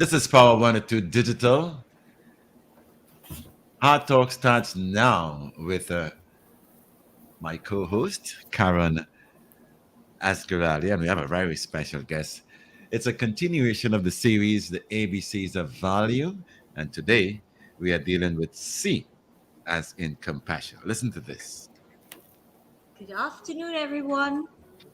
This is Power 102 Digital. Hard Talk starts now with my co-host, Caron Asgarali, and we have a very special guest. It's a continuation of the series, The ABCs of Value, and today we are dealing with C, as in compassion. Listen to this. Good afternoon, everyone.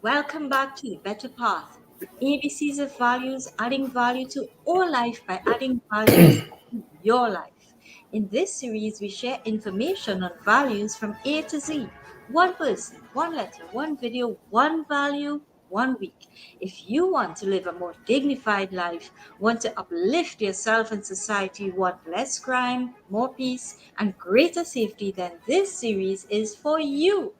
Welcome back to The Better Path, the ABCs of values, adding value to all life by adding values to your life. In this series, we share information on values from A to Z. One person, one letter, one video, one value, one week. If you want to live a more dignified life, want to uplift yourself and society, want less crime, more peace, and greater safety, then this series is for you.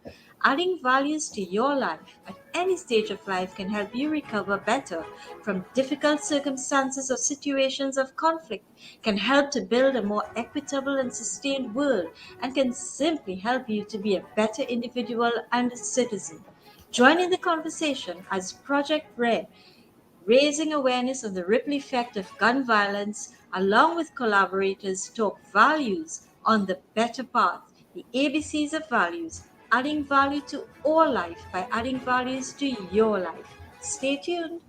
Adding values to your life at any stage of life can help you recover better from difficult circumstances or situations of conflict, can help to build a more equitable and sustained world, and can simply help you to be a better individual and citizen. Join in the conversation as Project Red, raising awareness of the ripple effect of gun violence, along with collaborators, talk values on the better path, the ABCs of values, adding value to all life by adding values to your life. Stay tuned.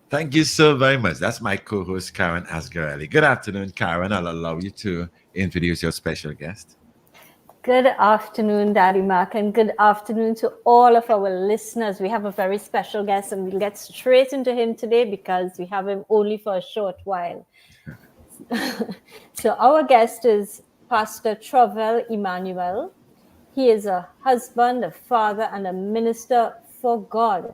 Thank you so very much. That's my co-host, Karen Asgarali. Good afternoon, Karen. I'll allow you to introduce your special guest. Good afternoon, Daddy Mark, and good afternoon to all of our listeners. We have a very special guest, and we'll get straight into him today because we have him only for a short while. So our guest is Pastor Trovel Emmanuel. He is a husband, a father, and a minister for God.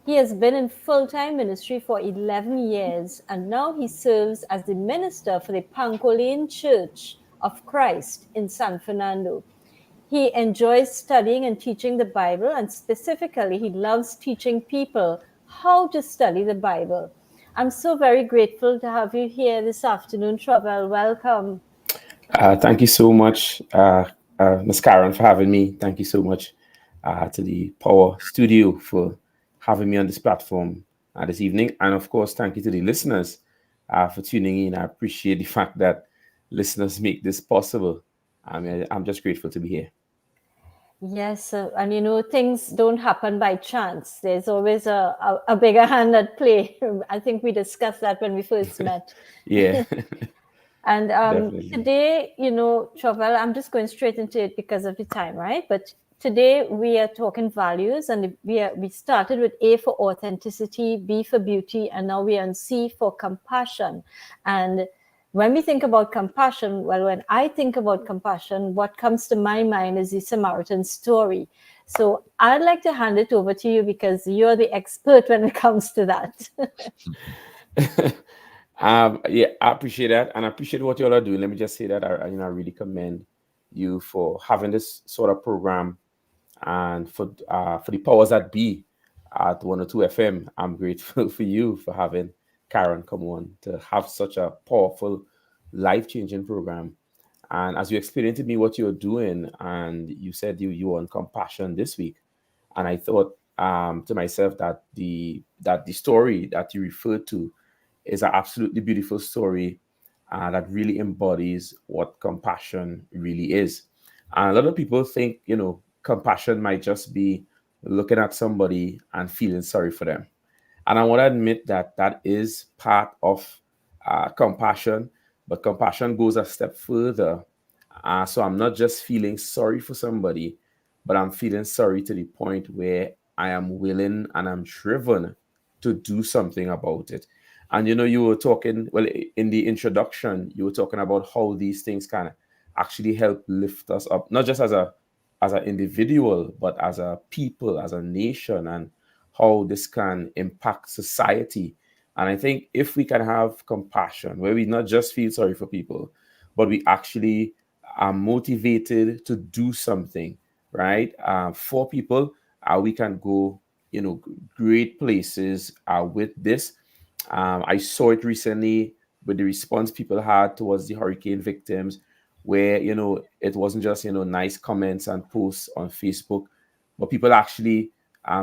He has been in full-time ministry for 11 years, and now he serves as the minister for the Pancolane Church of Christ in San Fernando. He enjoys studying and teaching the Bible, and specifically, he loves teaching people how to study the Bible. I'm so very grateful to have you here this afternoon, Trovel. Welcome. Thank you so much, Ms. Caron, for having me. Thank you so much to the Power Studio for having me on this platform this evening. And of course, thank you to the listeners for tuning in. I appreciate the fact that listeners make this possible. I'm just grateful to be here. Yes, and things don't happen by chance. There's always a bigger hand at play. I think we discussed that when we first met. Yeah. And Definitely. today, Trovel, I'm just going straight into it because of the time, right? But today we are talking values, and we started with A for authenticity, B for beauty, and now we are on C for compassion. And when we think about compassion, well, when I think about compassion, what comes to my mind is the Samaritan story. So I'd like to hand it over to you because you're the expert when it comes to that. Yeah, I appreciate that, and I appreciate what you all are doing. Let me just say that I really commend you for having this sort of program, and for the powers that be at 102 FM. I'm grateful for you for having Caron come on to have such a powerful, life-changing program. And as you explained to me what you're doing, and you said you were on compassion this week, and I thought to myself that the story that you referred to is an absolutely beautiful story that really embodies what compassion really is. And a lot of people think, compassion might just be looking at somebody and feeling sorry for them. And I want to admit that that is part of compassion, but compassion goes a step further. So I'm not just feeling sorry for somebody, but I'm feeling sorry to the point where I am willing and I'm driven to do something about it. And you were talking, well, in the introduction, you were talking about how these things can actually help lift us up, not just as an individual, but as a people, as a nation, and how this can impact society. And I think if we can have compassion, where we not just feel sorry for people, but we actually are motivated to do something, right? For people, we can go, great places with this. I saw it recently with the response people had towards the hurricane victims, where it wasn't just nice comments and posts on Facebook, but people actually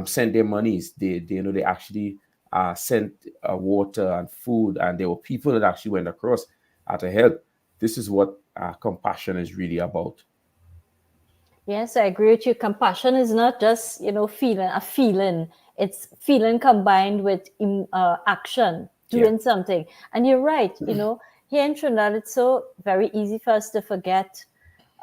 sent their monies. They actually sent water and food, and there were people that actually went across to help. This is what compassion is really about. Yes, I agree with you. Compassion is not just, feeling a feeling. It's feeling combined with action, Yeah. doing something. And you're right. Here in Trinidad, it's so very easy for us to forget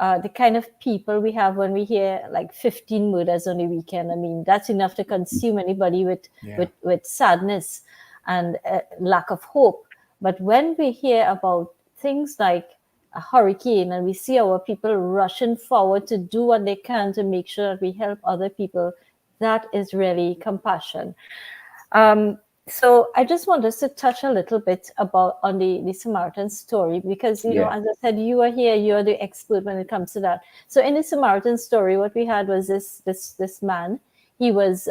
the kind of people we have when we hear like 15 murders on the weekend. I mean, that's enough to consume anybody with Yeah. with sadness and lack of hope. But when we hear about things like a hurricane and we see our people rushing forward to do what they can to make sure that we help other people, that is really compassion. So I just want us to touch a little bit about on the Samaritan story, because Yeah. as I said, you are here, you are the expert when it comes to that. So in the Samaritan story, what we had was this man. He was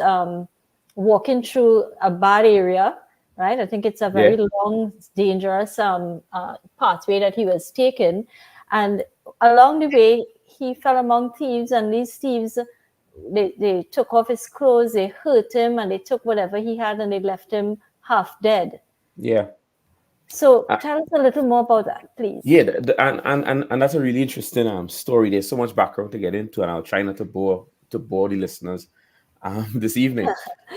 walking through a bad area, right? I think it's a very Yeah. long, dangerous pathway that he was taking, and along the way he fell among thieves, and these thieves, they took off his clothes, they hurt him, and they took whatever he had, and they left him half dead. Yeah. So Uh, tell us a little more about that, please. yeah, and that's a really interesting story. There's so much background to get into, and I'll try not to bore the listeners this evening. I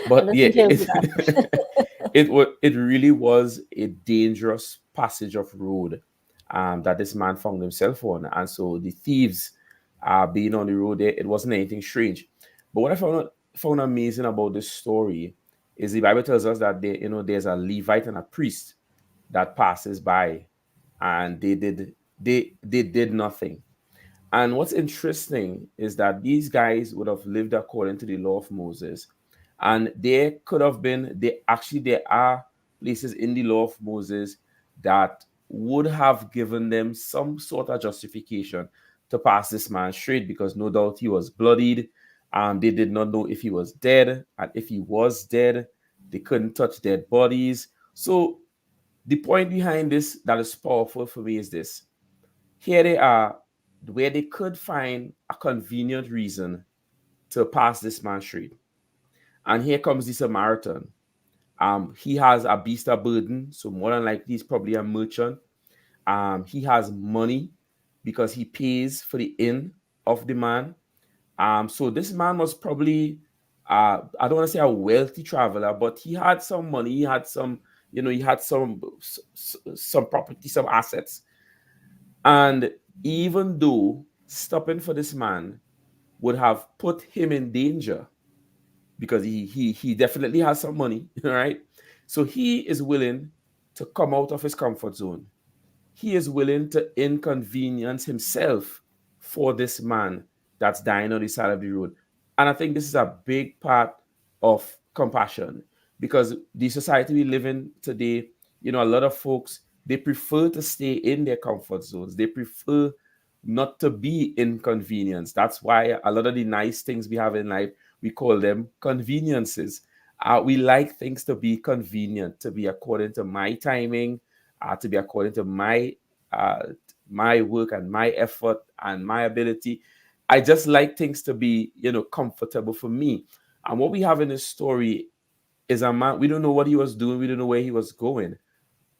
But don't yeah, think he'll do that. it really was a dangerous passage of road that this man found himself on, and so the thieves being on the road there, it wasn't anything strange. But what I found amazing about this story is the Bible tells us that there's a Levite and a priest that passes by, and they did nothing. And what's interesting is that these guys would have lived according to the law of Moses, and there could have been there are places in the law of Moses that would have given them some sort of justification to pass this man straight, because no doubt he was bloodied. They did not know if he was dead, and if he was dead, they couldn't touch dead bodies. So the point behind this that is powerful for me is this: here they are, where they could find a convenient reason to pass this man straight. And here comes the Samaritan. He has a beast of burden, so more than likely he's probably a merchant. He has money because he pays for the inn of the man. So this man was probably, I don't want to say a wealthy traveler, but he had some money. He had some, he had some property, some assets. And even though stopping for this man would have put him in danger, because he definitely has some money, right? So he is willing to come out of his comfort zone. He is willing to inconvenience himself for this man that's dying on the side of the road. And I think this is a big part of compassion, because the society we live in today, a lot of folks, they prefer to stay in their comfort zones. They prefer not to be inconvenienced. That's why a lot of the nice things we have in life, we call them conveniences. We like things to be convenient, to be according to my timing, to be according to uh, my work and my effort and my ability. I just like things to be, comfortable for me. And what we have in this story is a man. We don't know what he was doing. We don't know where he was going.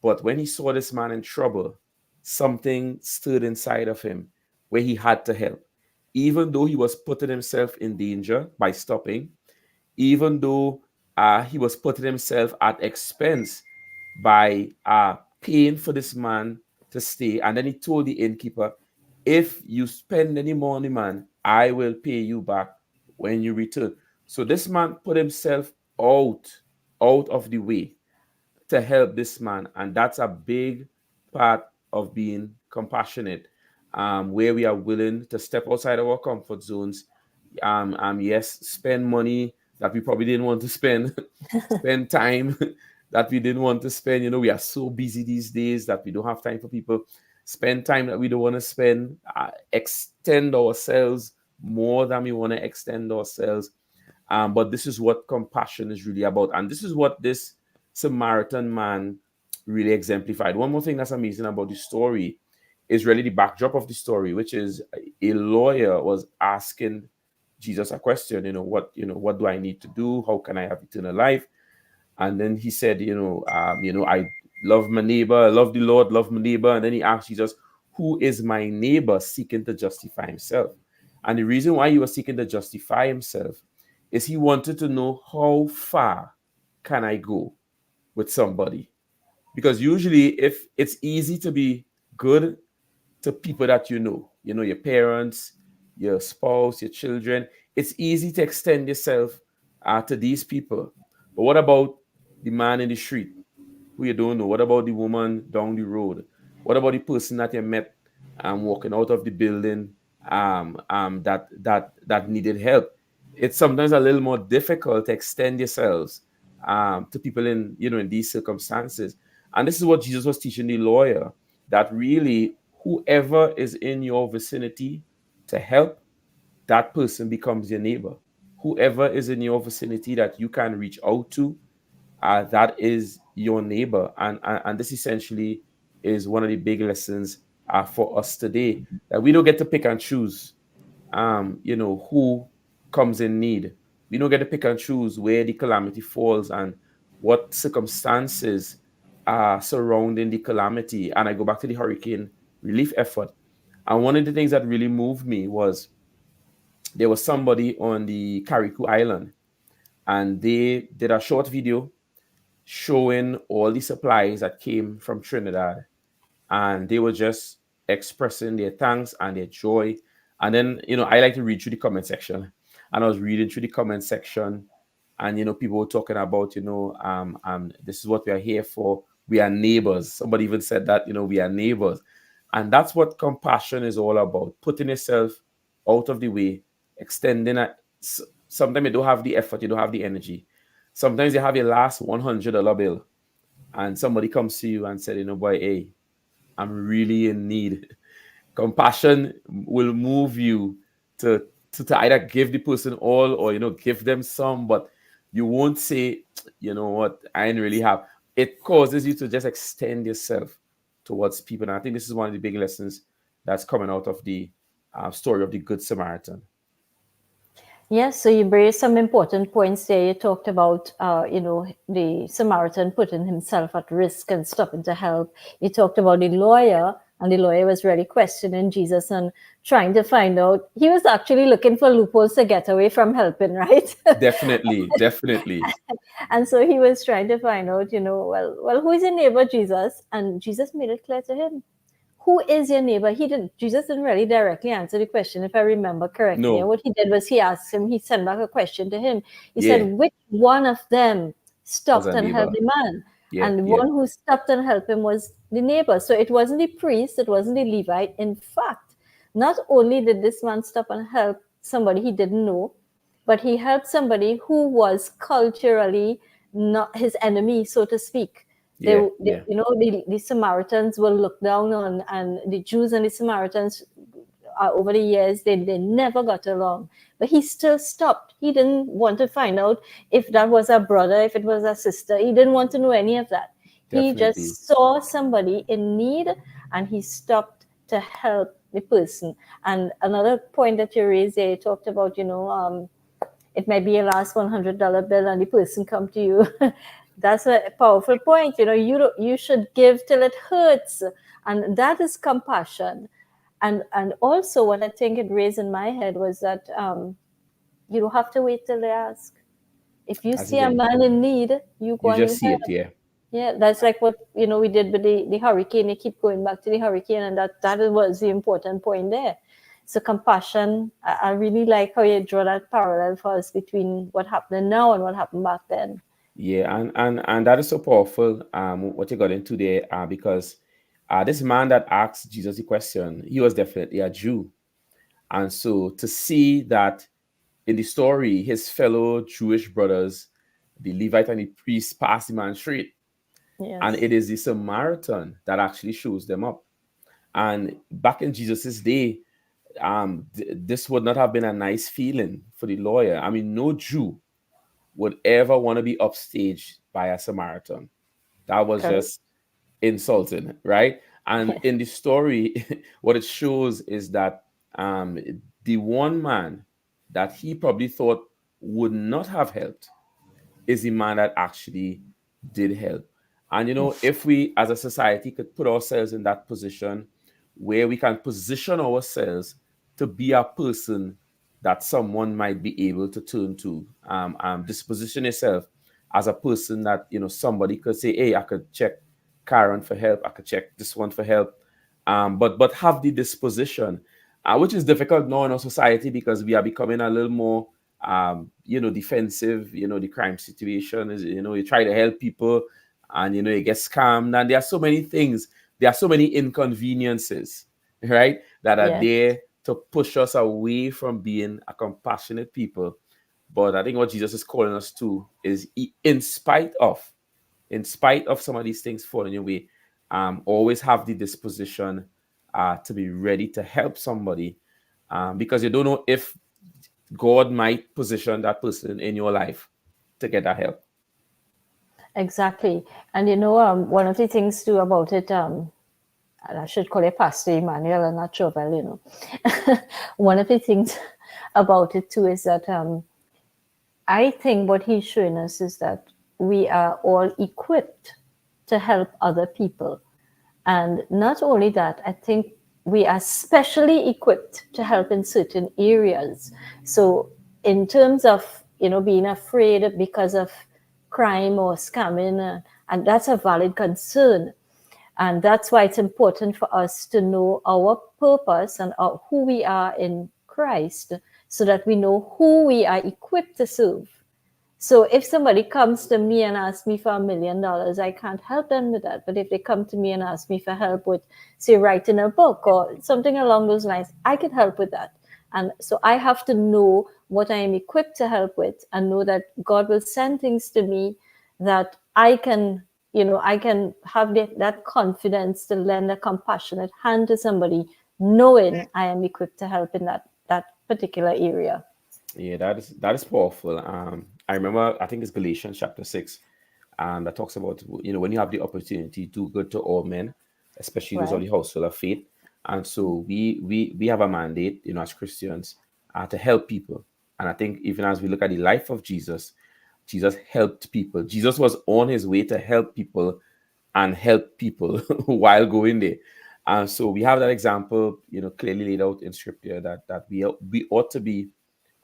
But when he saw this man in trouble, something stirred inside of him where he had to help. Even though he was putting himself in danger by stopping, even though he was putting himself at expense by paying for this man to stay. And then he told the innkeeper, if you spend any money, man, I will pay you back when you return. So this man put himself out of the way to help this man. And that's a big part of being compassionate, where we are willing to step outside our comfort zones. Yes, spend money that we probably didn't want to spend, spend time that we didn't want to spend. We are so busy these days that we don't have time for people. Spend time that we don't want to spend, extend ourselves more than we want to extend ourselves. But this is what compassion is really about. And this is what this Samaritan man really exemplified. One more thing that's amazing about the story is really the backdrop of the story, which is a lawyer was asking Jesus a question, what do I need to do? How can I have eternal life? And then he said, I love my neighbor, I love the Lord, love my neighbor. And then he asked Jesus, who is my neighbor, seeking to justify himself? And the reason why he was seeking to justify himself is he wanted to know, how far can I go with somebody? Because usually, if it's easy to be good to people that your parents, your spouse, your children, it's easy to extend yourself to these people. But what about the man in the street who you don't know? What about the woman down the road? What about the person that you met walking out of the building that needed help? It's sometimes a little more difficult to extend yourselves to people in these circumstances. And this is what Jesus was teaching the lawyer, that really whoever is in your vicinity to help, that person becomes your neighbor. Whoever is in your vicinity that you can reach out to, that is your neighbor. And this essentially is one of the big lessons for us today, that we don't get to pick and choose who comes in need. We don't get to pick and choose where the calamity falls and what circumstances are surrounding the calamity. And I go back to the hurricane relief effort. And one of the things that really moved me was there was somebody on the Carriacou Island, and they did a short video showing all the supplies that came from Trinidad, and they were just expressing their thanks and their joy. And then, I like to read through the comment section, and I was reading through the comment section, and people were talking about, this is what we are here for. We are neighbors. Somebody even said that, we are neighbors. And that's what compassion is all about: putting yourself out of the way, extending it. Sometimes you don't have the effort, you don't have the energy. Sometimes you have your last $100 bill, and somebody comes to you and said, boy, hey, I'm really in need. Compassion will move you to either give the person all, or give them some, but you won't say, what, I ain't really have. It causes you to just extend yourself towards people. And I think this is one of the big lessons that's coming out of the story of the Good Samaritan. Yes, so you raised some important points there. You talked about, the Samaritan putting himself at risk and stopping to help. You talked about the lawyer, and the lawyer was really questioning Jesus and trying to find out. He was actually looking for loopholes to get away from helping, right? Definitely. And so he was trying to find out, well, who is your neighbor, Jesus? And Jesus made it clear to him. Who is your neighbor? Jesus didn't really directly answer the question, if I remember correctly. No. And what he did was he sent back a question to him. He said, which one of them stopped and helped the man? And the one who stopped and helped him was the neighbor. So it wasn't the priest, it wasn't the Levite. In fact, not only did this man stop and help somebody he didn't know, but he helped somebody who was culturally not his enemy, so to speak. The Samaritans were looked down on, and the Jews and the Samaritans over the years, they never got along. But he still stopped. He didn't want to find out if that was a brother, if it was a sister. He didn't want to know any of that. Definitely. He just saw somebody in need, and he stopped to help the person. And another point that you raised there, you talked about, it might be your last $100 bill and the person come to you. That's a powerful point. You should give till it hurts. And that is compassion. And also what I think it raised in my head was that you don't have to wait till they ask. If you see a man in need, you go and just see help. it, Yeah, that's like what we did with the hurricane. You keep going back to the hurricane, and that was the important point there. So compassion, I really like how you draw that parallel for us between what happened now and what happened back then. Yeah, and that is so powerful, what you got into there, because this man that asked Jesus the question, he was definitely a Jew. And so to see that in the story, his fellow Jewish brothers, the Levite and the priest, pass the man straight. Yes. And it is the Samaritan that actually shows them up. And back in Jesus's day, this would not have been a nice feeling for the lawyer. I mean, no Jew would ever want to be upstaged by a Samaritan. That was just insulting, right? And in the story, what it shows is that the one man that he probably thought would not have helped is the man that actually did help. And if we as a society could put ourselves in that position where we can position ourselves to be a person that someone might be able to turn to, disposition yourself as a person that somebody could say, hey, I could check Caron for help, I could check this one for help, but have the disposition, which is difficult now in our society because we are becoming a little more defensive. The crime situation is, you try to help people and you get scammed, and there are so many things, there are so many inconveniences, right, that are Yes. there to push us away from being a compassionate people. But I think what Jesus is calling us to is, in spite of some of these things falling your way, always have the disposition to be ready to help somebody, because you don't know if God might position that person in your life to get that help. Exactly. And one of the things too about it, and I should call it Pastor Emmanuel and not Jovel, one of the things about it too is that I think what he's showing us is that we are all equipped to help other people. And not only that, I think we are specially equipped to help in certain areas. So in terms of, being afraid because of crime or scamming, and that's a valid concern. And that's why it's important for us to know our purpose and who we are in Christ, so that we know who we are equipped to serve. So if somebody comes to me and asks me for $1 million, I can't help them with that. But if they come to me and ask me for help with, say, writing a book or something along those lines, I can help with that. And so I have to know what I am equipped to help with, and know that God will send things to me that I can, I can have that confidence to lend a compassionate hand to somebody, knowing I am equipped to help in that particular area. Yeah, that is powerful. I remember, I think it's Galatians chapter 6, and that talks about, when you have the opportunity, do good to all men, especially those of the household of faith. And so we have a mandate, as Christians, to help people. And I think even as we look at the life of Jesus helped people. Jesus was on his way to help people and help people while going there. And so we have that example, clearly laid out in scripture that we ought to be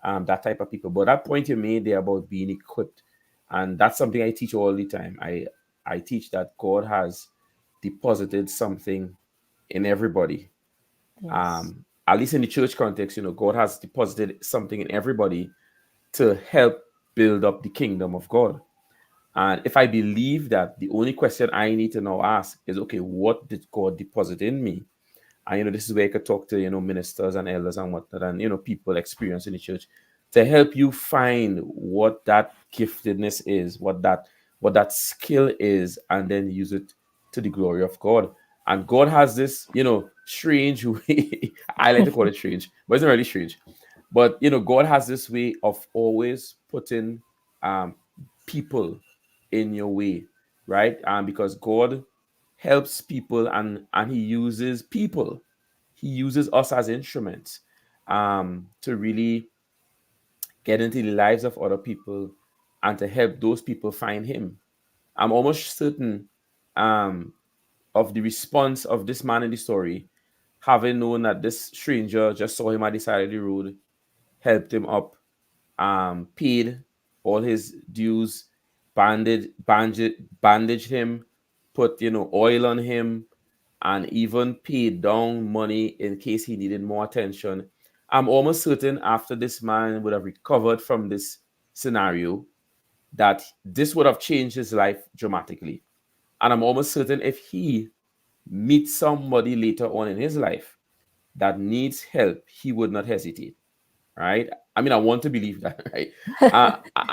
that type of people. But that point you made there about being equipped, and that's something I teach all the time. I teach that God has deposited something in everybody. Yes. At least in the church context, God has deposited something in everybody to help build up the kingdom of God. And if I believe that, the only question I need to now ask is, okay, what did God deposit in me? And this is where I could talk to ministers and elders and whatnot, and people experience in the church, to help you find what that giftedness is, what that skill is, and then use it to the glory of God. And God has this strange way. I like to call it strange, but it's not really strange. But God has this way of always putting people in your way, right? Because God helps people, and he uses people. He uses us as instruments to really get into the lives of other people and to help those people find him. I'm almost certain of the response of this man in the story, having known that this stranger just saw him at the side of the road, helped him up, paid all his dues, bandaged him, put oil on him, and even paid down money in case he needed more attention. I'm almost certain after this man would have recovered from this scenario, that this would have changed his life dramatically. And I'm almost certain if he meets somebody later on in his life that needs help, he would not hesitate, right? I mean, I want to believe that, right?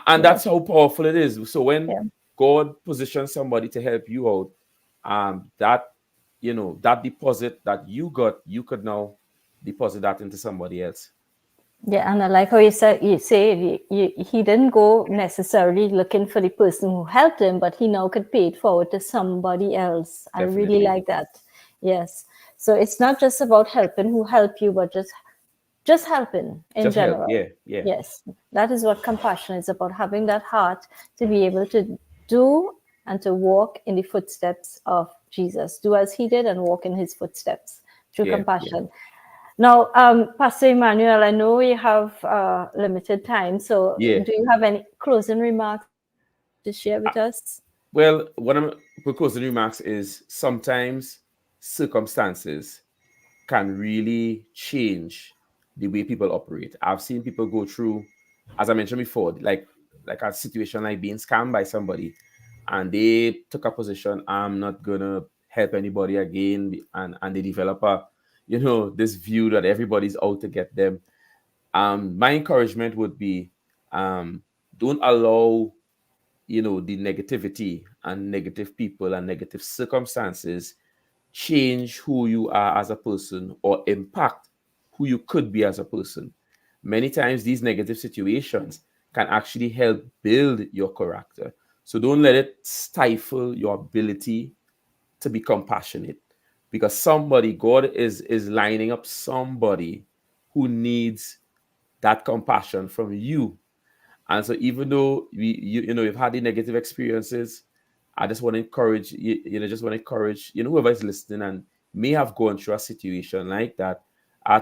And that's how powerful it is. So when God positions somebody to help you out, that that deposit that you got, you could now deposit that into somebody else. Yeah, and I like how you say he didn't go necessarily looking for the person who helped him, but he now could pay it forward to somebody else. Definitely. I really like that. Yes. So it's not just about helping who help you, but just just helping in Just help. general. Yeah, yeah, Yes, that is what compassion is about, having that heart to be able to do and to walk in the footsteps of Jesus. Do as he did and walk in his footsteps through yeah, yeah, compassion. Now, Pastor Emmanuel, I know we have limited time, so yeah. do you have any closing remarks to share with us? Well, one of my closing remarks is sometimes circumstances can really change the way people operate. I've seen people go through, as I mentioned before, like a situation like being scammed by somebody, and they took a position, I'm not gonna help anybody again, and they develop a, this view that everybody's out to get them. My encouragement would be, don't allow the negativity and negative people and negative circumstances change who you are as a person or impact who you could be as a person. Many times, these negative situations can actually help build your character. So don't let it stifle your ability to be compassionate, because God is lining up somebody who needs that compassion from you. And so, even though we've had the negative experiences, I just want to encourage whoever is listening and may have gone through a situation like that,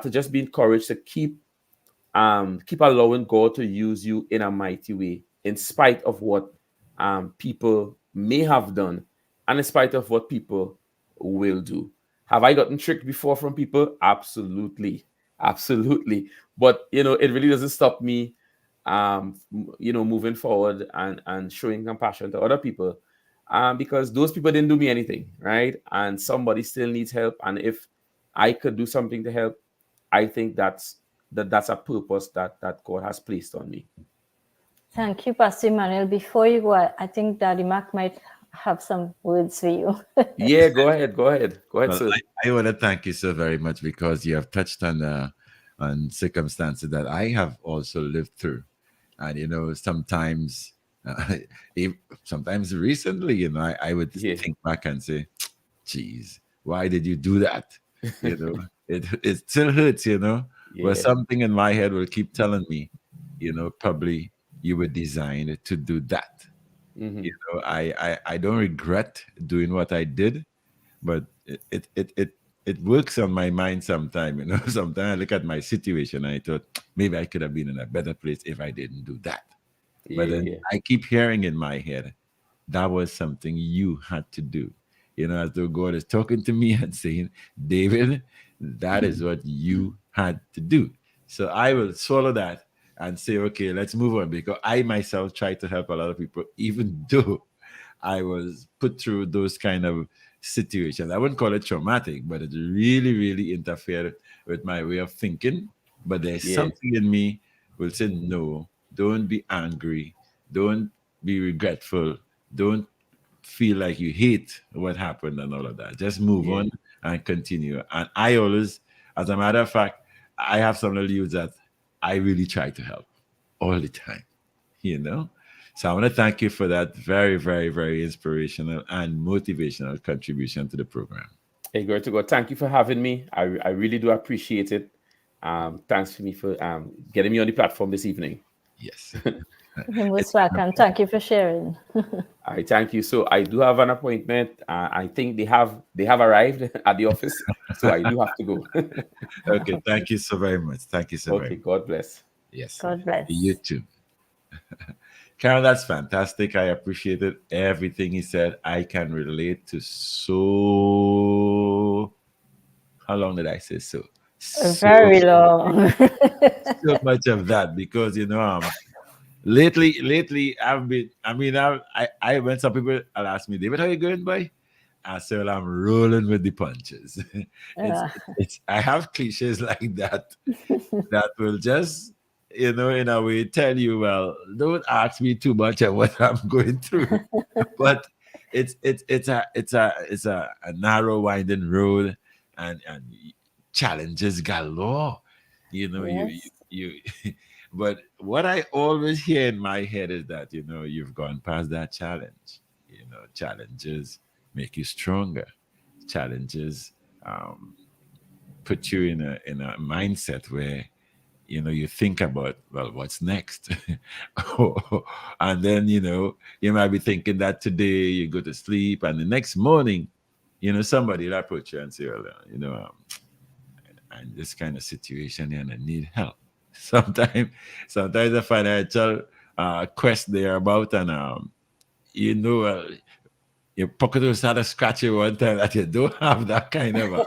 to just be encouraged to keep allowing God to use you in a mighty way, in spite of what people may have done, and in spite of what people will do. Have I gotten tricked before from people? Absolutely, absolutely. But it really doesn't stop me, moving forward and showing compassion to other people, because those people didn't do me anything, right? And somebody still needs help, and if I could do something to help, I think that's a purpose that God has placed on me. Thank you, Pastor Emmanuel. Before you go, I think Daddy Mac might have some words for you. Yeah, go ahead, Well, sir. I want to thank you so very much because you have touched on circumstances that I have also lived through, and sometimes, uh, ev- sometimes recently, I would Yeah, think back and say, "Geez, why did you do that?" It still hurts, but yeah, something in my head will keep telling me, probably you were designed to do that. hmm, I don't regret doing what I did, but it works on my mind sometime. Sometimes I look at my situation and I thought maybe I could have been in a better place if I didn't do that. But yeah, then yeah, I keep hearing in my head that was something you had to do. As though God is talking to me and saying, David, that is what you had to do. So I will swallow that and say, okay, let's move on, because I myself try to help a lot of people, even though I was put through those kind of situations. I wouldn't call it traumatic, but it really, really interfered with my way of thinking. But there's yeah, something in me will say, no, don't be angry, don't be regretful, don't feel like you hate what happened and all of that. Just move yeah, on and continue. And I always, as a matter of fact, I have some little youths that I really try to help all the time, you know? So I want to thank you for that very, very, very inspirational and motivational contribution to the program. Hey, glory to God. Thank you for having me. I really do appreciate it. Thanks for me for getting me on the platform this evening. Yes. You're It's most been a welcome. Thank you for sharing. I thank you. So I do have an appointment. I think they have arrived at the office, so I do have to go. okay. Thank you so very much. Thank you so very Okay, much. God bless. Yes. God You bless. too. Carol, that's fantastic. I appreciated everything he said. I can relate to so. How long did I say so? So, Very long. so much of that because, lately I've been, when some people will ask me, David, how you going, boy? I say, well, I'm rolling with the punches. it's, Yeah. I have cliches like that that will just, in a way tell you, well, don't ask me too much of what I'm going through. But it's a narrow winding road, and challenges galore. Yes. You but what I always hear in my head is that you've gone past that challenge. Challenges make you stronger. Challenges um, put you in a mindset where you think about, well, what's next? And then, you might be thinking that today you go to sleep and the next morning, somebody will approach you and say, well, I'm this kind of situation and I need help. Sometimes a financial quest they're about, and you know, uh, your pocket will start to scratch you one time that you don't have that kind of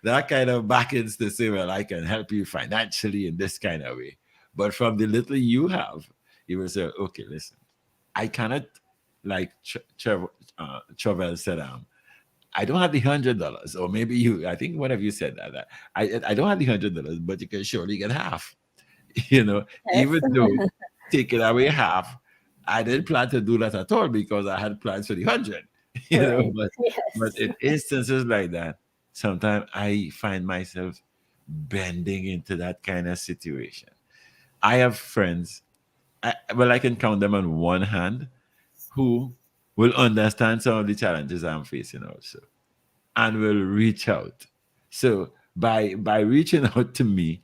that kind of backings to say, well, I can help you financially in this kind of way. But from the little you have, you will say, okay, listen, I cannot, like Travel said, I don't have the $100, or maybe you. I think one of you said that. I don't have the $100, but you can surely get half. Yes. Even though taking away half, I didn't plan to do that at all because I had plans for the 100. Right. But Yes. in instances like that, sometimes I find myself bending into that kind of situation. I have friends, well, I can count them on one hand, who will understand some of the challenges I'm facing also and will reach out. So by reaching out to me,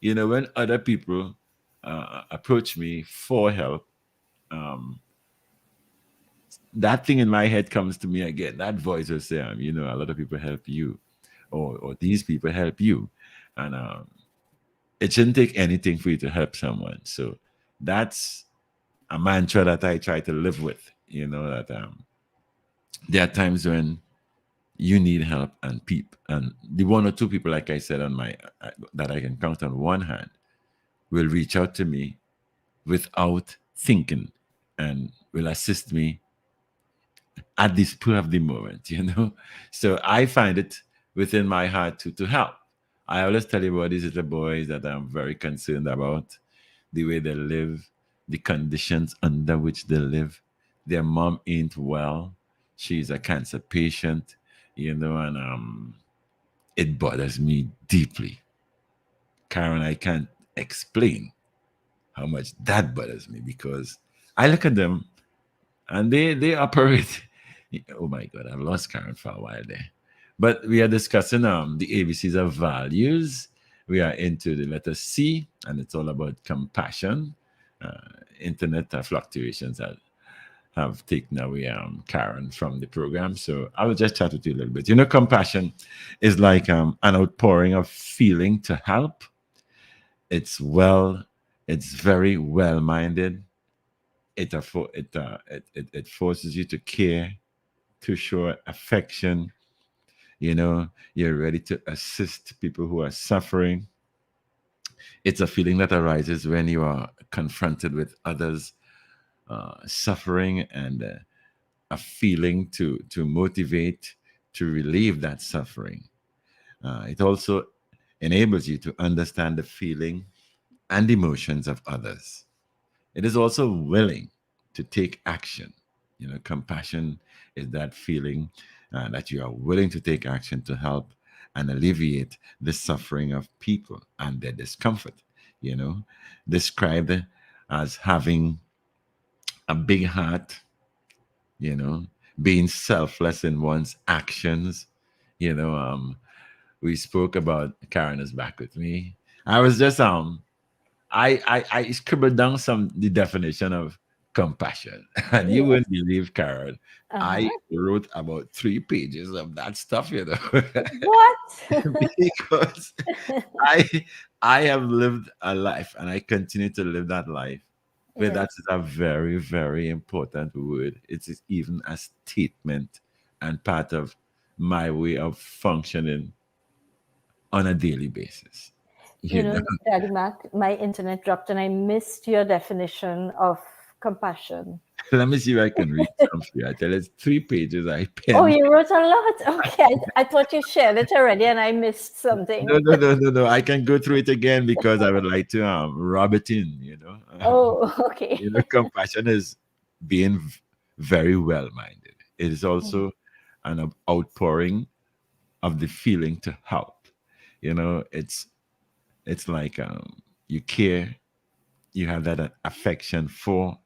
when other people approach me for help, um, that thing in my head comes to me again. That voice will say, a lot of people help you, or these people help you, and it shouldn't take anything for you to help someone. So that's a mantra that I try to live with. That there are times when you need help, and the one or two people, like I said, on my that I can count on one hand, will reach out to me without thinking, and will assist me at the spur of the moment. So I find it within my heart to help. I always tell you about these little boys that I'm very concerned about, the way they live, the conditions under which they live. Their mom ain't well. She's a cancer patient, and it bothers me deeply. Caron, I can't explain how much that bothers me, because I look at them and they operate. Oh my God, I've lost Caron for a while there. But we are discussing the ABCs of values. We are into the letter C, and it's all about compassion. Internet fluctuations have taken away Caron from the program. So I will just chat with you a little bit. Compassion is like an outpouring of feeling to help. It's it's very well minded. It forces you to care, to show affection. You're ready to assist people who are suffering. It's a feeling that arises when you are confronted with others suffering, and a feeling to motivate, to relieve that suffering. It also enables you to understand the feeling and emotions of others. It is also willing to take action. Compassion is that feeling that you are willing to take action to help and alleviate the suffering of people and their discomfort. You know, Described as having a big heart, you know, being selfless in one's actions. You know, we spoke about Karen is back with me. I was just I scribbled down the definition of compassion, and you Yes. wouldn't believe, Karen. I Uh-huh. wrote about 3 pages of that stuff. What? Because I I have lived a life, and I continue to live that life. But that Yes. is a very, very important word. It is even a statement and part of my way of functioning on a daily basis. You You know, know, Daddy Mac, my internet dropped and I missed your definition of compassion. let me see if I can read some for you. I tell you, it's 3 pages I Oh, penned. you wrote a lot. Okay, I thought you shared it already and I missed No, something. no, no, no, no. I can go through it again because I would like to rub it in. Oh, okay. Compassion is being very well minded. It is also an outpouring of the feeling to help. It's like you care, you have that affection for,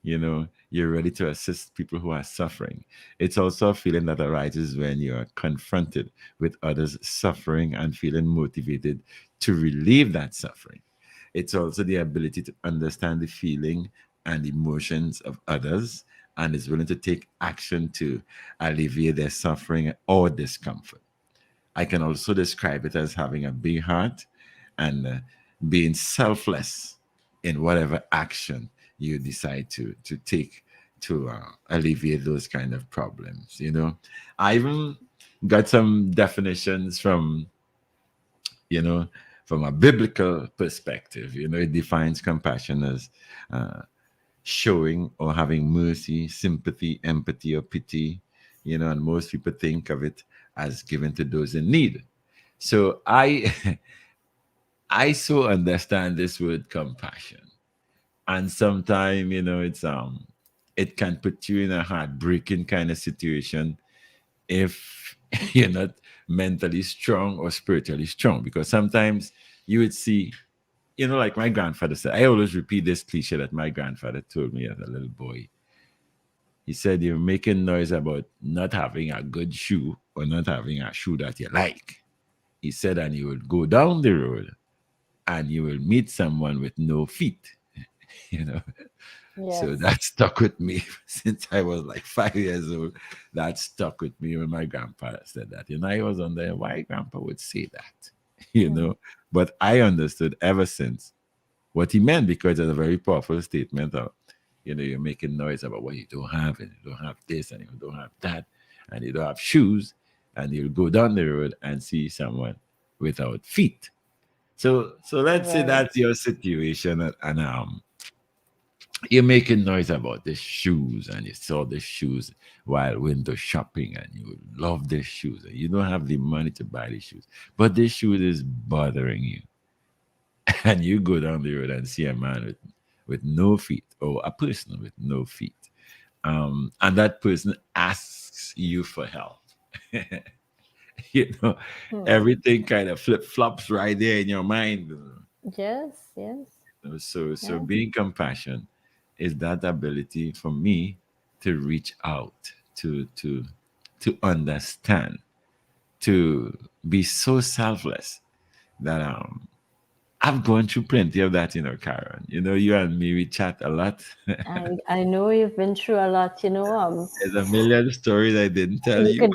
you're ready to assist people who are suffering. It's also a feeling that arises when you're confronted with others suffering and feeling motivated to relieve that suffering. It's also the ability to understand the feeling and emotions of others and is willing to take action to alleviate their suffering or discomfort. I can also describe it as having a big heart and being selfless in whatever action you decide to take to alleviate those kind of problems. I even got some definitions you know, from a biblical perspective. It defines compassion as uh, showing or having mercy, sympathy, empathy, or pity. And most people think of it as given to those in need. So I I so understand this word compassion. And sometimes, it can put you in a heartbreaking kind of situation if you're not mentally strong or spiritually strong. Because sometimes you would see, like my grandfather said, I always repeat this cliche that my grandfather told me as a little boy. He said, "You're making noise about not having a good shoe or not having a shoe that you like." He said, and you will go down the road and you will meet someone with no feet. you know. So Yes. that stuck with me since I was like 5 years old. That stuck with me when my grandpa said that. I was wondering why grandpa would say that, you Mm. know. But I understood ever since what he meant, because it's a very powerful statement of, you're making noise about what you don't have, and you don't have this, and you don't have that, and you don't have shoes, and you'll go down the road and see someone without feet. So let's say Right. that's your situation, and you're making noise about the shoes, and you saw the shoes while window shopping, and you love the shoes, and you don't have the money to buy the shoes, but the shoes is bothering you. And you go down the road and see a man with no feet, or a person with no feet, and that person asks you for help. you know Hmm. Everything kind of flip flops right there in your mind. Yes, yes. So Yeah. being compassion is that ability for me to reach out, to understand, to be so selfless that I've gone through plenty of that, Karen. You and me, we chat a lot. I know you've been through a lot, There's a million stories I didn't tell you you. could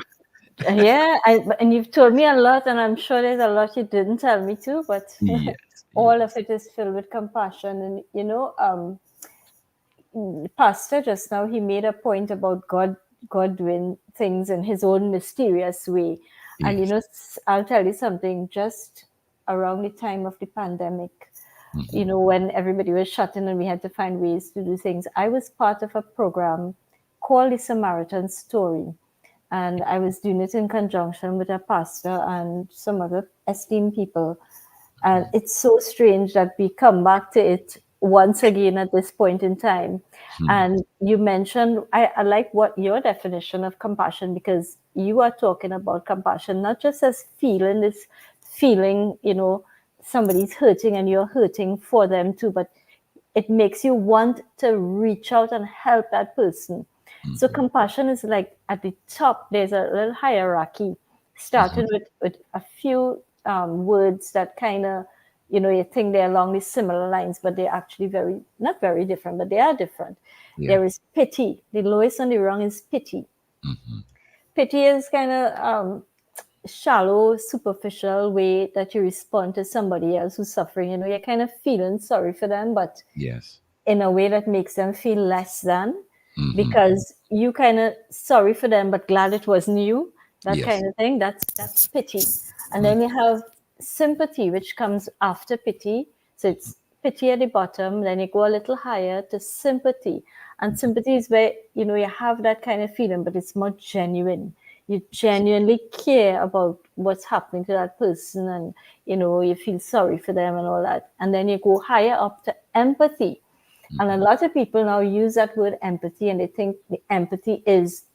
yeah, and you've told me a lot, and I'm sure there's a lot you didn't tell me too, but Yes, all of yes. it is filled with compassion. And pastor just now, he made a point about God doing things in his own mysterious way. And Yes. I'll tell you something. Just around the time of the pandemic, Mhm. when everybody was shut in and we had to find ways to do things, I was part of a program called the Samaritan Story, and I was doing it in conjunction with a pastor and some other esteemed people. And it's so strange that we come back to it once again at this point in time. Mhm. And you mentioned, I like what your definition of compassion, because you are talking about compassion not just as feeling this feeling, somebody's hurting and you're hurting for them too, but it makes you want to reach out and help that person. So Mhm. compassion is like at the top, there's a little hierarchy, Mhm. starting with a few words that kind of, you think they're along these similar lines, but they're actually not very different, but they are different. Yeah. There is pity. The lowest on the rung is pity. Mhm. Pity is kind of shallow, superficial way that you respond to somebody else who's suffering. You're kind of feeling sorry for them, but Yes. in a way that makes them feel less than, Mhm. because you kind of sorry for them but glad it wasn't you, that Yes. kind of thing. That's pity. And Mm. then you have sympathy, which comes after pity. So it's pity at the bottom, then you go a little higher to sympathy. And sympathy is where you have that kind of feeling, but it's more genuine. You genuinely care about what's happening to that person, and you feel sorry for them and all that. And then you go higher up to empathy. And a Mhm. lot of people now use that word empathy, and they think the empathy is,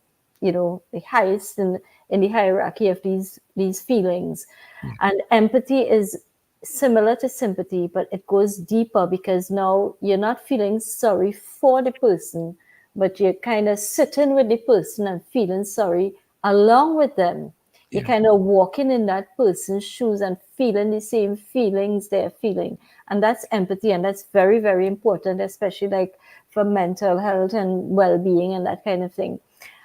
the highest in the hierarchy of these feelings. Yeah. And empathy is similar to sympathy, but it goes deeper because now you're not feeling sorry for the person, but you're kind of sitting with the person and feeling sorry along with them. You're Yeah. kind of walking in that person's shoes and feeling the same feelings they're feeling. And that's empathy. And that's very, very important, especially like for mental health and well being and that kind of thing.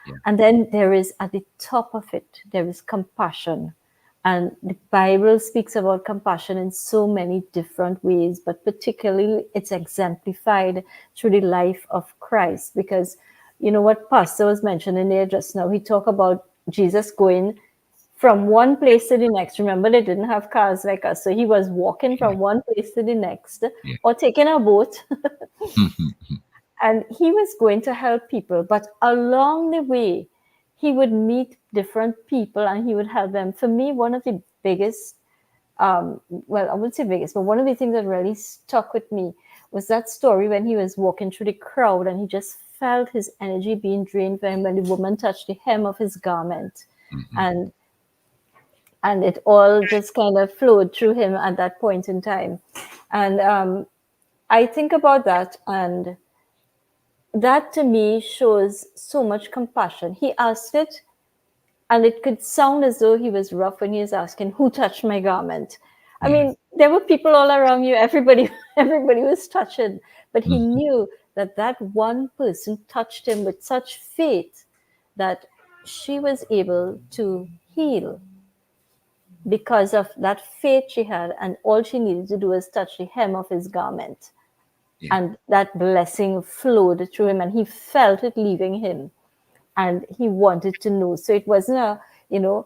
Yeah. And then there is at the top of it, there is compassion. And the Bible speaks about compassion in so many different ways, but particularly it's exemplified through the life of Christ. Because, you know, what Pastor was mentioning there just now, he talked about Jesus going from one place to the next. Remember, they didn't have cars like us. So he was walking Yeah. from one place to the next Yeah. or taking a boat. And he was going to help people, but along the way he would meet different people and he would help them. For me, one of the biggest, well, I wouldn't say biggest, but one of the things that really stuck with me was that story when he was walking through the crowd and he just felt his energy being drained from him when the woman touched the hem of his garment. Mhm. And it all just kind of flowed through him at that point in time. And I think about that, and that to me shows so much compassion. He asked it, and it could sound as though he was rough when he was asking, "Who touched my garment?" I Yeah. mean, there were people all around you. Everybody, everybody was touching, but he Mhm. knew that that one person touched him with such faith that she was able to heal because of that faith she had, and all she needed to do was touch the hem of his garment, Yeah. and that blessing flowed through him, and he felt it leaving him, and he wanted to know. So it wasn't a, you know,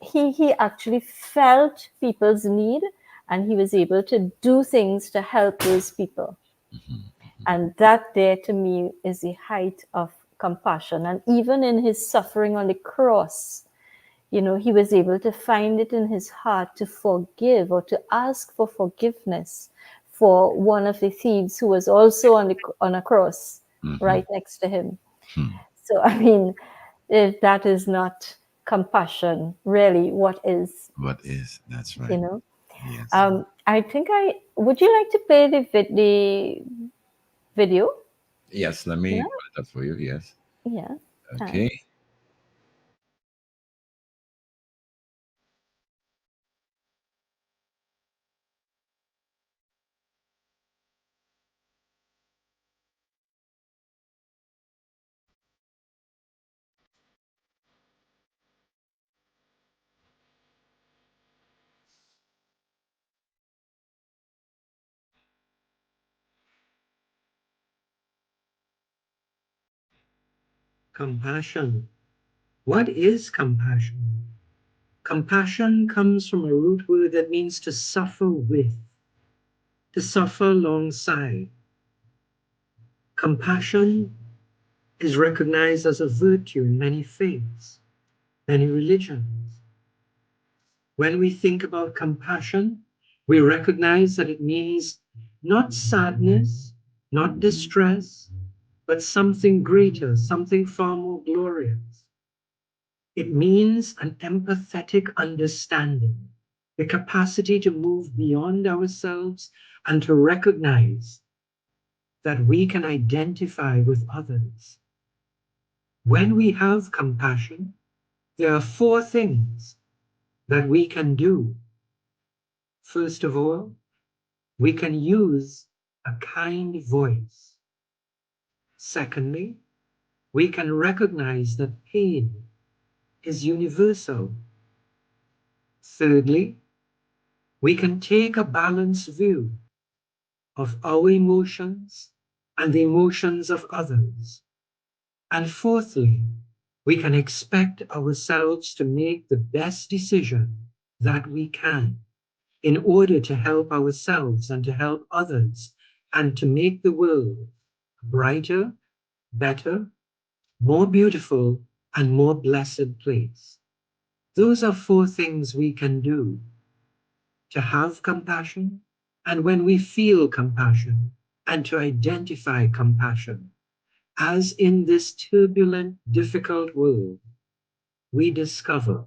he actually felt people's need, and he was able to do things to help those people. Mhm. And that there to me is the height of compassion. And even in his suffering on the cross, you know, he was able to find it in his heart to forgive or to ask for forgiveness for one of the thieves who was also on a cross Mhm. right next to him. Hmm. So, I mean, if that is not compassion, really, what is, What is? That's you right. know? Yes. I think would you like to play the video? Yes. Let me Yeah, put it up for you. Yes. yeah, Okay. thanks. Compassion. What is compassion? Compassion comes from a root word that means to suffer with, to suffer alongside. Compassion is recognized as a virtue in many faiths, many religions. When we think about compassion, we recognize that it means not sadness, not distress, but something greater, something far more glorious. It means an empathetic understanding, the capacity to move beyond ourselves and to recognize that we can identify with others. When we have compassion, there are four things that we can do. First of all, we can use a kind voice. Secondly, we can recognize that pain is universal. Thirdly, we can take a balanced view of our emotions and the emotions of others. And fourthly, we can expect ourselves to make the best decision that we can in order to help ourselves and to help others and to make the world a brighter, better, more beautiful, and more blessed place. Those are four things we can do to have compassion, and when we feel compassion, and to identify compassion, as in this turbulent, difficult world, we discover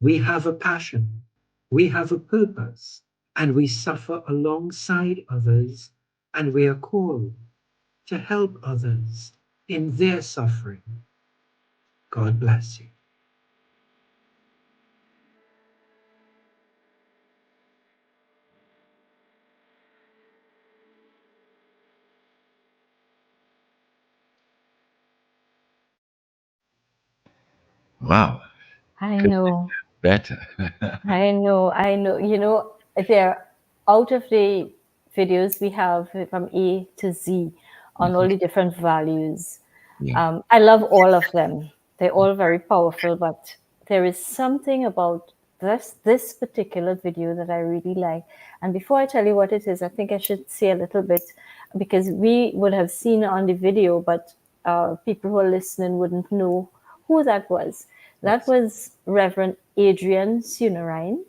we have a passion, we have a purpose, and we suffer alongside others, and we are called to help others in their suffering. God bless you. Wow. I Could know. better. I know. They're out of the videos we have from A to Z on all Mhm. the different values. Yeah. I love all of them. They're all very powerful, but there is something about this particular video that I really like. And before I tell you what it is, I think I should say a little bit because we would have seen it on the video, but people who are listening wouldn't know who that was. That Yes. was Reverend Adrian Sunarine.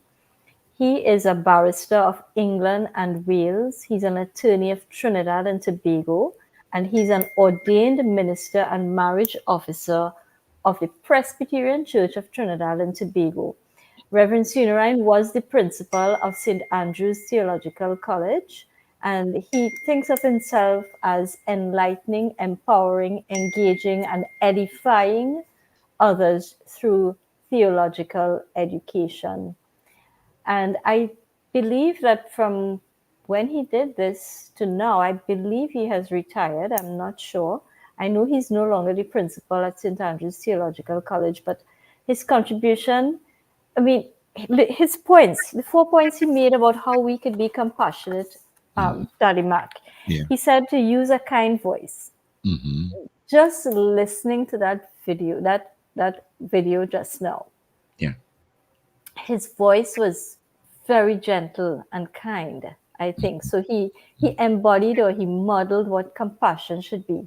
He is a barrister of England and Wales. He's an attorney of Trinidad and Tobago, and he's an ordained minister and marriage officer of the Presbyterian Church of Trinidad and Tobago. Reverend Sunarine was the principal of St. Andrew's Theological College, and he thinks of himself as enlightening, empowering, engaging, and edifying others through theological education. And I believe that from when he did this to now, I believe he has retired. I'm not sure. I know he's no longer the principal at St. Andrew's Theological College, but his contribution, I mean, his points, the 4 points he made about how we could be compassionate, Mhm. Daddy Mac. Yeah. He said to use a kind voice. Hmm. Just listening to that video just now, Yeah. his voice was very gentle and kind, I think. So he embodied or he modeled what compassion should be.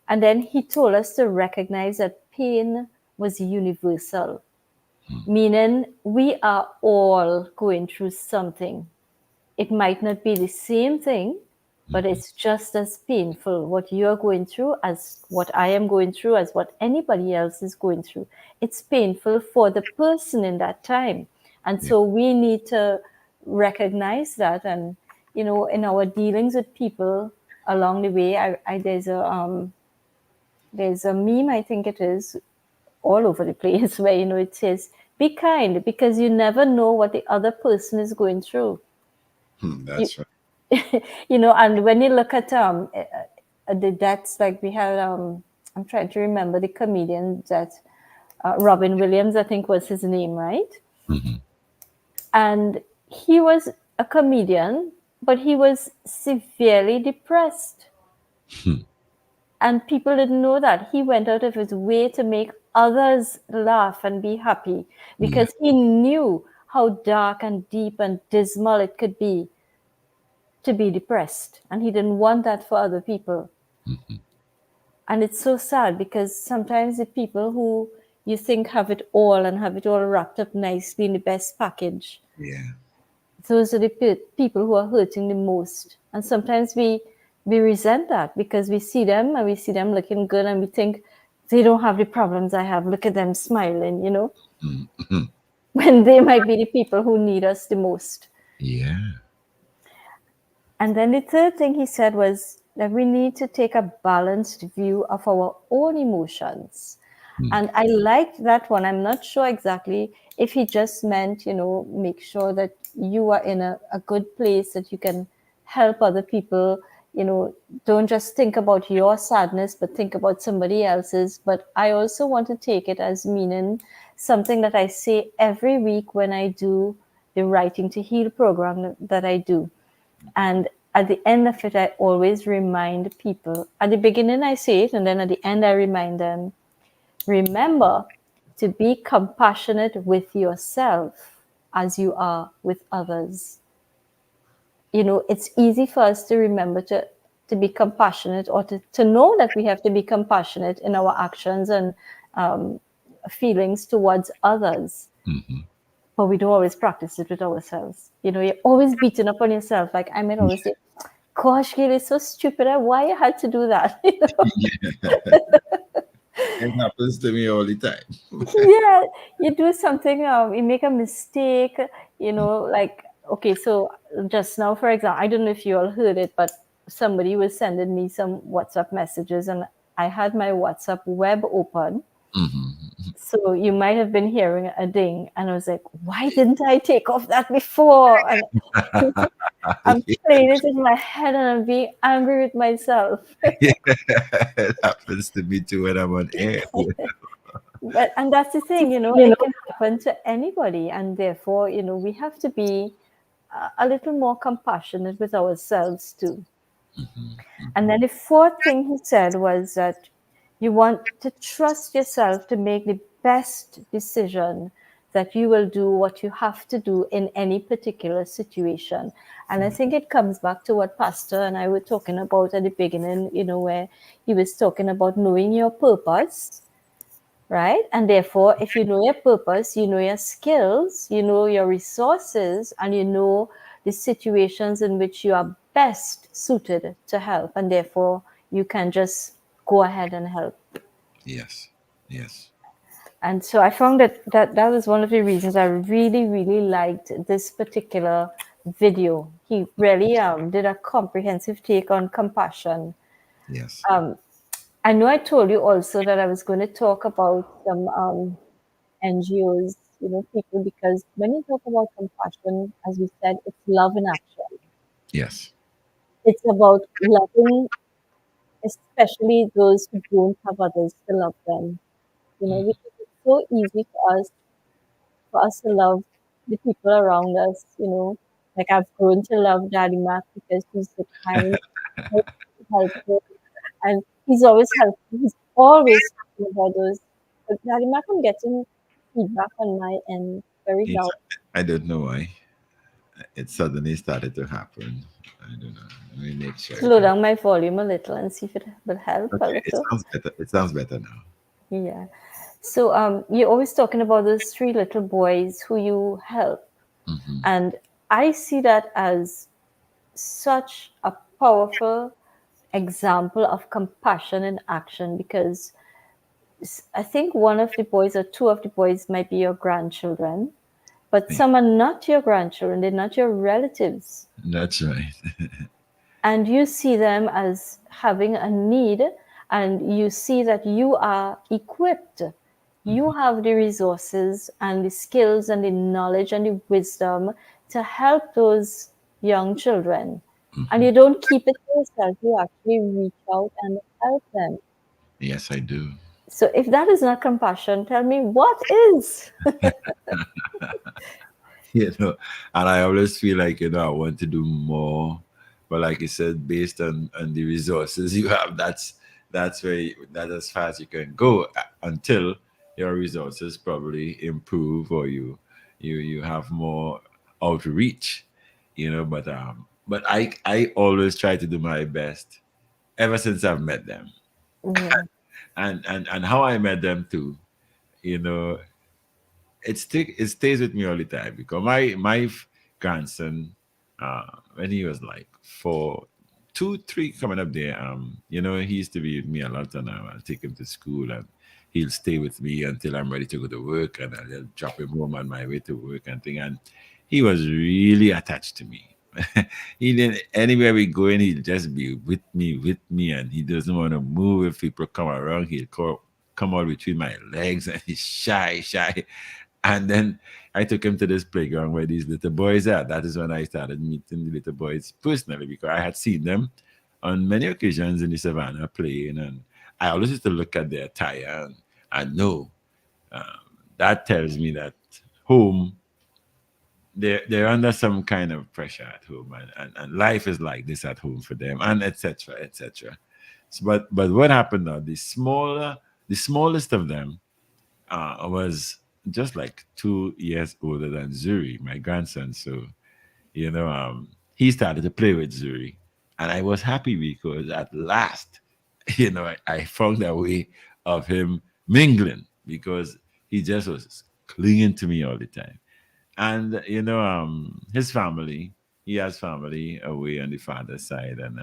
And then he told us to recognize that pain was universal, meaning we are all going through something. It might not be the same thing, but it's just as painful what you're going through as what I am going through, as what anybody else is going through. It's painful for the person in that time. And Yeah. so we need to recognize that. And, in our dealings with people along the way, there's a meme, I think it is, all over the place where, it says, be kind because you never know what the other person is going through. You, That's right. and when you look at the deaths, like we had, I'm trying to remember the comedian that Robin Williams, I think was his name, right? Hmm. And he was a comedian, but he was severely depressed. And people didn't know that. He went out of his way to make others laugh and be happy Yeah. because he knew how dark and deep and dismal it could be to be depressed. And he didn't want that for other people. Hmm. And it's so sad because sometimes the people who you think have it all and have it all wrapped up nicely in the best package, Yeah. those are the people who are hurting the most. And sometimes we resent that because we see them and we see them looking good and we think they don't have the problems I have. Look at them smiling, Hmm. when they might be the people who need us the most. Yeah. And then the third thing he said was that we need to take a balanced view of our own emotions. And I liked that one. I'm not sure exactly if he just meant, make sure that you are in a good place, that you can help other people. Don't just think about your sadness, but think about somebody else's. But I also want to take it as meaning something that I say every week when I do the Writing to Heal program that I do. And at the end of it, I always remind people. At the beginning, I say it, and then at the end, I remind them, remember to be compassionate with yourself as you are with others. It's easy for us to remember to be compassionate or to know that we have to be compassionate in our actions and feelings towards others. Hmm. But we don't always practice it with ourselves. You're always beating up on yourself. Like I might always say, gosh, Gail, it's so stupid. Why you had to do that? Yeah. It happens to me all the time. Yeah, you do something, you make a mistake, like, okay, so just now, for example, I don't know if you all heard it, but somebody was sending me some WhatsApp messages, and I had my WhatsApp web open. Mm-hmm. So you might have been hearing a ding, and I was like, why didn't I take off that before? And I'm playing it in my head, and I'm being angry with myself. Yeah, it happens to me too when I'm on air. But and that's the thing, it can happen to anybody, and therefore, we have to be a little more compassionate with ourselves too. Mm-hmm. And then the fourth thing he said was that you want to trust yourself to make the best decision, that you will do what you have to do in any particular situation. And I think it comes back to what Pastor and I were talking about at the beginning, where he was talking about knowing your purpose, right? And therefore, if you know your purpose, you know your skills, you know your resources, and you know the situations in which you are best suited to help. And therefore, you can just go ahead and help. Yes. Yes. And so I found that was one of the reasons I really, really liked this particular video. He really did a comprehensive take on compassion. Yes. I know I told you also that I was going to talk about some NGOs, people, because when you talk about compassion, as we said, it's love in action. Yes. It's about loving, especially those who don't have others to love them. Because it's so easy for us to love the people around us. Like I've grown to love Daddy Mac because he's so kind, so helpful, and he's always helpful. He's always talking about those. But Daddy Mac, I'm getting feedback on my end very Yes. loud. I don't know why it suddenly started to happen. I don't know. Let me make sure. Slow down my volume a little and see if it will help a Okay, it little. sounds better. It sounds better now. Yeah. So you're always talking about those three little boys who you help. Mm-hmm. And I see that as such a powerful example of compassion in action, because I think one of the boys or two of the boys might be your grandchildren, but Yeah, some are not your grandchildren, they're not your relatives. that's right. And you see them as having a need, and you see that you are equipped. You have the resources and the skills and the knowledge and the wisdom to help those young children. And Mm-hmm. you don't keep it to yourself, you actually reach out and help them. Yes, I do. So if that is not compassion, tell me what is. And I always feel like I want to do more, but like you said, based on the resources you have, that's that's as far as you can go until your resources probably improve, or you have more outreach. But I always try to do my best ever since I've met them, Yeah. and how I met them too. You know, it stays with me all the time, because my grandson, when he was like 2, 3 coming up there, he used to be with me a lot, and I'll take him to school, and he'll stay with me until I'm ready to go to work, and I'll drop him home on my way to work and thing. And he was really attached to me. He didn't anywhere we go in, he'll just be with me, and he doesn't want to move. If people come around, come out between my legs, and he's shy. And then I took him to this playground where these little boys are. That is when I started meeting the little boys personally, because I had seen them on many occasions in the savannah playing, and I always used to look at their attire, and I know, um, that tells me that home, they're under some kind of pressure at home, and life is like this at home for them, and etc. etc. So, but what happened now? The smallest of them was just like 2 years older than Zuri, my grandson. So, he started to play with Zuri. And I was happy because at last, I found a way of him mingling, because he just was clinging to me all the time. And, he has family away on the father's side. And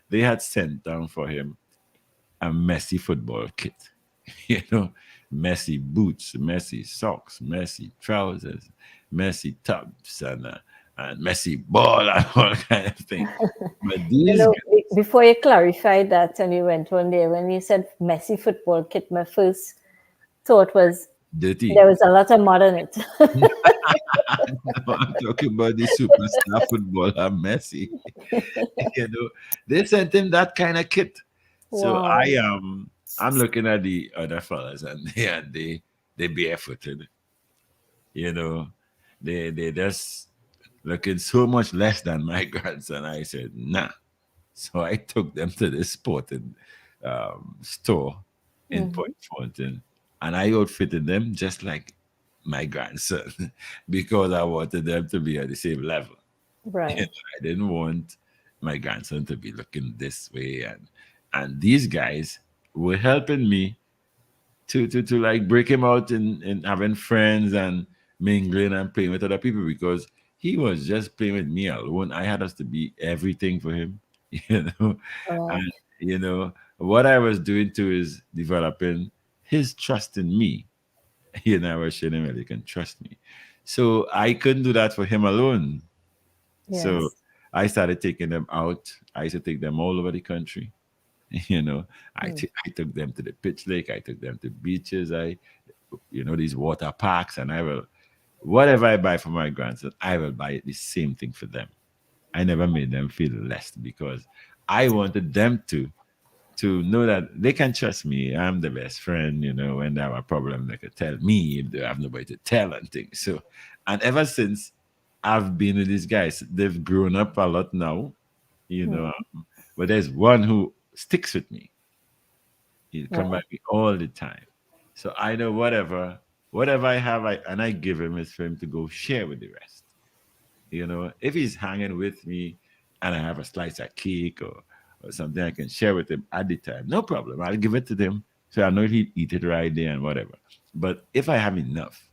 they had sent down for him a messy football kit. you know, Messy boots, messy socks, messy trousers, messy tops, and and Messi ball and all kind of thing. But You these know, guys, before you clarified that and you went on there, when you said Messi football kit, my first thought was dirty. there was a lot of mud on it. I'm talking about the superstar footballer Messi. You know, they sent him that kind of kit. So Wow. I'm looking at the other fellas and they barefooted. You know, they just looking so much less than my grandson. I said, nah. So I took them to this sporting store in Mhm. Point Fountain, and I outfitted them just like my grandson because I wanted them to be at the same level. You Right. know, I didn't want my grandson to be looking this way, and these guys were helping me to like break him out in having friends and mingling and playing with other people because he was just playing with me alone. I had us to be everything for him, you know. Right. And what I was doing too is developing his trust in me. I was showing him that he can trust me. So I couldn't do that for him alone. So Yes. I started taking them out. I used to take them all over the country. You know, Mm. I took them to the pitch lake. I took them to beaches. These water parks, and I will, whatever I buy for my grandson, I will buy the same thing for them. I never made them feel less because I wanted them to know that they can trust me. I'm the best friend. When they have a problem, they could tell me if they have nobody to tell and things. So, and ever since I've been with these guys, they've grown up a lot now. You Mm. know, but there's one who sticks with me. He'll come Right. back me all the time. So I know whatever I have, and I give him is for him to go share with the rest. If he's hanging with me and I have a slice of cake or something I can share with him at the time, no problem. I'll give it to them so I know he'll eat it right there and whatever. But if I have enough,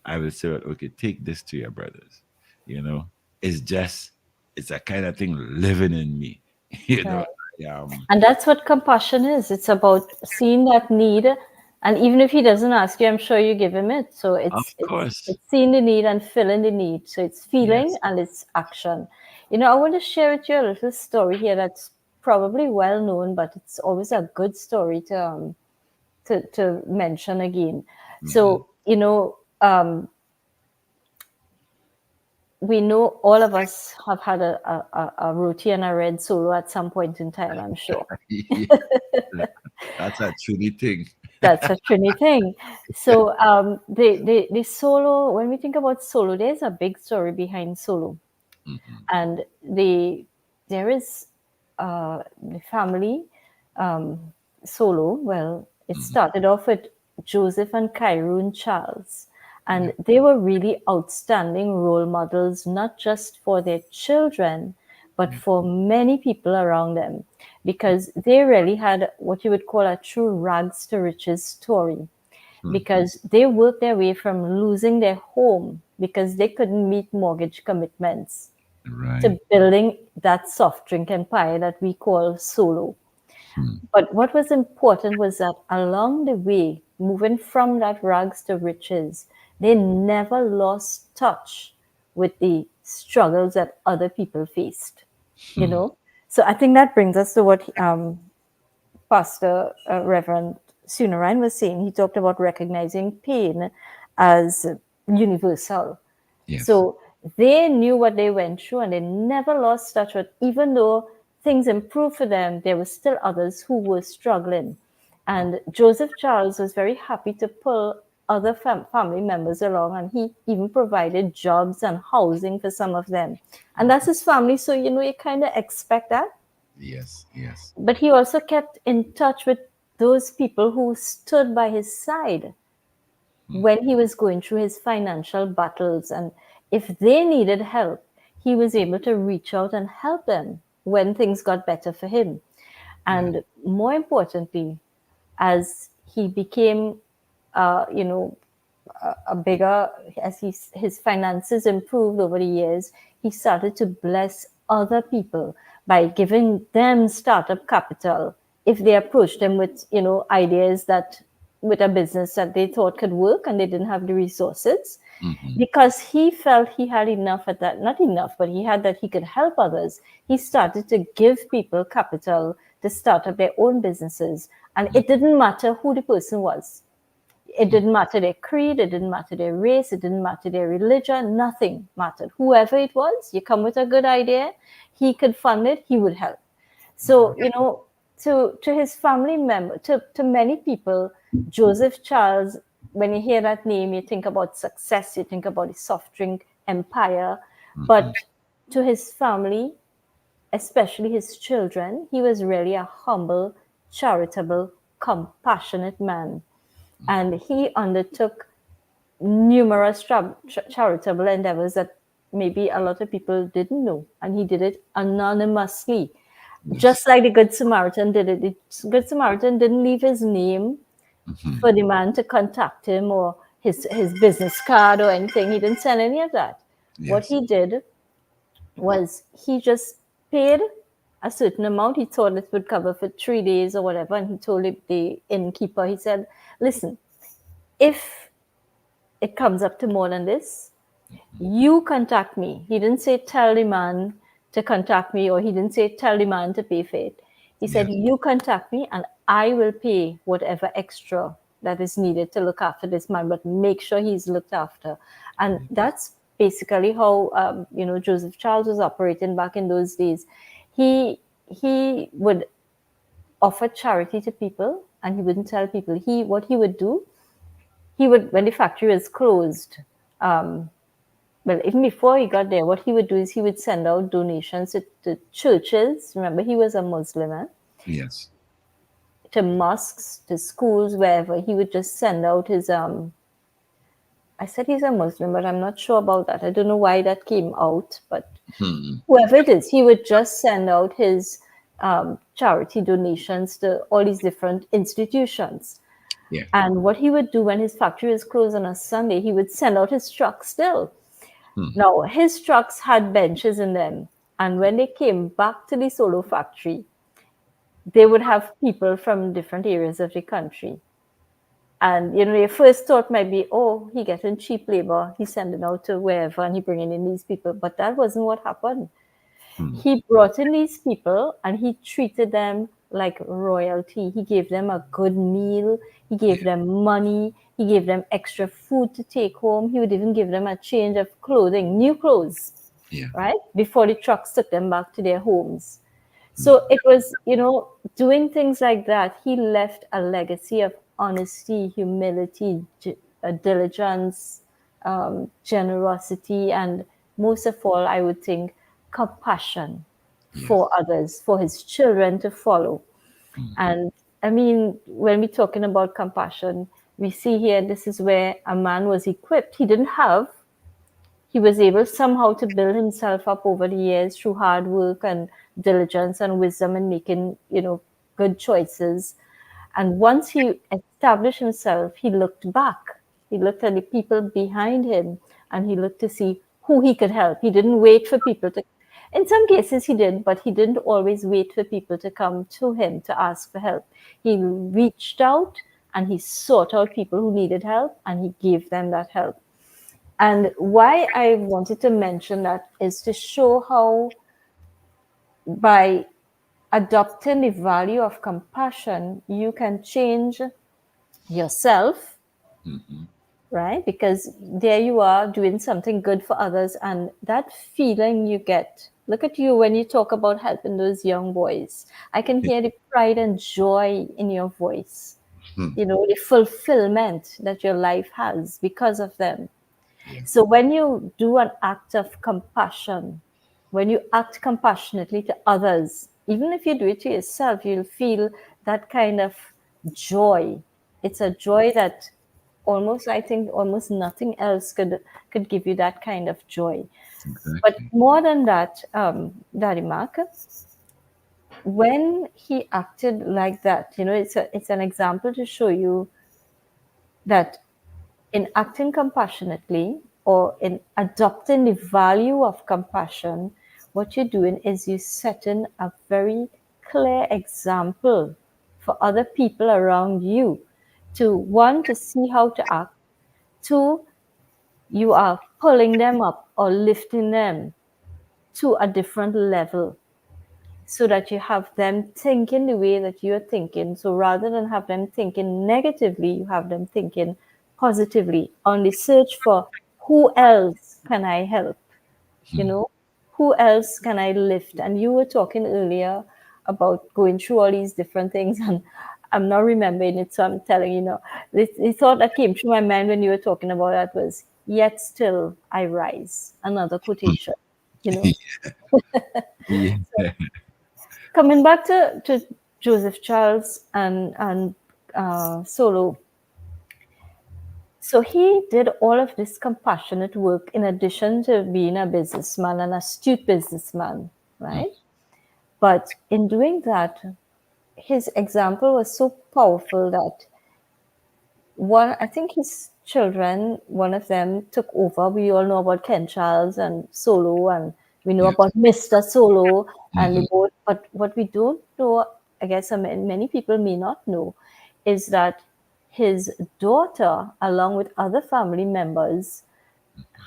I will say, okay, take this to your brothers. You know, it's just, it's a kind of thing living in me. You know, Right. I, And that's what compassion is. It's about seeing that need, and even if he doesn't ask you, I'm sure you give him it. So of course, it's seeing the need and filling the need. So it's feeling yes. and it's action. I want to share with you a little story here that's probably well known, but it's always a good story to mention again. Hmm. So we know all of us have had a roti and a red solo at some point in time, I'm sure. That's a truly thing. That's a Trini thing. So the solo, when we think about solo, there's a big story behind solo. Hmm. And there is the family um, solo. Well, it Hmm. started off with Joseph and Caron Charles, Yeah. and they were really outstanding role models, not just for their children, but Yeah. for many people around them, because they really had what you would call a true rags to riches story, Hmm. because they worked their way from losing their home because they couldn't meet mortgage commitments Right. to building that soft drink empire that we call solo. Hmm. But what was important was that along the way, moving from that rags to riches, they never lost touch with the struggles that other people faced. You Hmm. know, so I think that brings us to what Pastor Reverend Sunarayan was saying. He talked about recognizing pain as universal. Yes. So they knew what they went through and they never lost touch with, even though things improved for them, there were still others who were struggling. And Joseph Charles was very happy to pull other family members along, and he even provided jobs and housing for some of them. And that's his family, so you kind of expect that. Yes. Yes. But he also kept in touch with those people who stood by his side Hmm. when he was going through his financial battles. And if they needed help, he was able to reach out and help them when things got better for him. Yeah. And more importantly, as he became, you know, a bigger, as his finances improved over the years, he started to bless other people by giving them startup capital if they approached him with ideas that with a business that they thought could work and they didn't have the resources. Mhm. Because he felt he had enough at that, not enough, but he had that he could help others. He started to give people capital to start up their own businesses. And it didn't matter who the person was. It didn't matter their creed, it didn't matter their race, it didn't matter their religion, nothing mattered. Whoever it was, you come with a good idea, he could fund it, he would help. So, to his family member, to many people, Joseph Charles, when you hear that name, you think about success, you think about the soft drink empire. But to his family, especially his children, he was really a humble, charitable, compassionate man. And he undertook numerous charitable endeavors that maybe a lot of people didn't know. And he did it anonymously, just like the Good Samaritan did it. The Good Samaritan didn't leave his name for the man to contact him or his business card or anything. He didn't send any of that. What Yes. he did was he just paid a certain amount. He thought it would cover for 3 days or whatever. And he told the innkeeper, he said, listen, if it comes up to more than this, you contact me. He didn't say tell the man to contact me, or he didn't say tell the man to pay for it. He said, Yes. you contact me and I will pay whatever extra that is needed to look after this man, but make sure he's looked after. And that's basically how Joseph Charles was operating back in those days. He would offer charity to people, and he wouldn't tell people. What he would do, he would, when the factory was closed, well, even before he got there, what he would do is he would send out donations to churches. Remember, he was a Muslim, Yes. to mosques, to schools, wherever. He would just send out his I said he's a Muslim, but I'm not sure about that. I don't know why that came out, but whoever it is, he would just send out his charity donations to all these different institutions. Yeah. And what he would do when his factory was closed on a Sunday, he would send out his trucks still. Now, his trucks had benches in them. And when they came back to the solo factory, they would have people from different areas of the country. And, your first thought might be, oh, he getting cheap labor. He's sending out to wherever and he bringing in these people. But that wasn't what happened. He brought in these people and he treated them like royalty. He gave them a good meal. He gave them money. He gave them extra food to take home. He would even give them a change of clothing, new clothes, Yeah. right? Before the trucks took them back to their homes. So it was, doing things like that. He left a legacy of honesty, humility, diligence, generosity, and most of all, I would think, compassion for others, for his children to follow. And I mean, when we're talking about compassion, we see here this is where a man was equipped. He was able somehow to build himself up over the years through hard work and diligence and wisdom and making, good choices. And once he established himself, he looked back. He looked at the people behind him and he looked to see who he could help. He didn't wait for people to, in some cases he did, but he didn't always wait for people to come to him to ask for help. He reached out and he sought out people who needed help and he gave them that help. And why I wanted to mention that is to show how by adopting the value of compassion, you can change yourself, right? Because there you are doing something good for others, and that feeling you get. Look at you when you talk about helping those young boys. I can hear the pride and joy in your voice. The fulfillment that your life has because of them. So when you do an act of compassion, when you act compassionately to others, even if you do it to yourself, you'll feel that kind of joy. It's a joy that I think almost nothing else could give you that kind of joy. Exactly. But more than that, Daddy Mark, when he acted like that, it's an example to show you that in acting compassionately or in adopting the value of compassion, what you're doing is you're setting a very clear example for other people around you. to one, to see how to act, two, you are pulling them up or lifting them to a different level so that you have them thinking the way that you're thinking. So rather than have them thinking negatively, you have them thinking positively on the search for who else can I help? You know, who else can I lift? And you were talking earlier about going through all these different things, and I'm not remembering it, so I'm telling you now. The thought that came through my mind when you were talking about that was, "Yet still I rise." Another quotation, you know. Yeah. Coming back to Joseph Charles and Solo, so he did all of this compassionate work in addition to being a businessman, an astute businessman, Mm. right? But in doing that, his example was so powerful that one, I think his children, one of them took over. We all know about Ken Charles and Solo, and we know Yes. about Mr. Solo and Hmm. the boat. But what we don't know, I guess many people may not know, is that his daughter, along with other family members,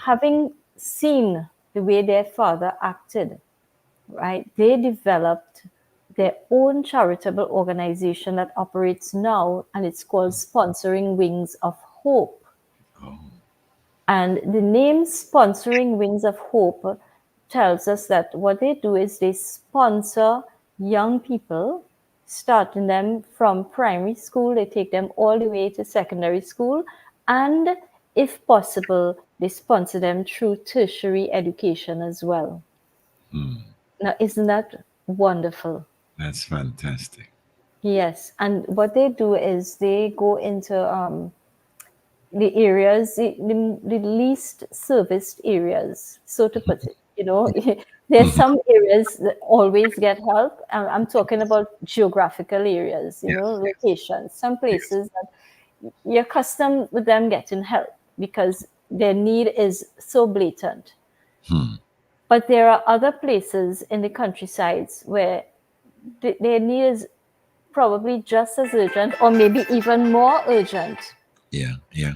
having seen the way their father acted, right, they developed their own charitable organization that operates now, and it's called Sponsoring Wings of Hope. Oh. And the name Sponsoring Wings of Hope tells us that what they do is they sponsor young people, starting them from primary school, they take them all the way to secondary school, and if possible, they sponsor them through tertiary education as well. Hmm. Now, isn't that wonderful? That's fantastic. Yes. And what they do is they go into the areas, the least serviced areas, so to put it. You know, there's Mhm. some areas that always get help. And I'm talking about geographical areas, you know, Yes. locations, some Yes. places that you're accustomed with them getting help because their need is so blatant. Hmm. But there are other places in the countrysides where their need is probably just as urgent or maybe even more urgent. Yeah. Yeah.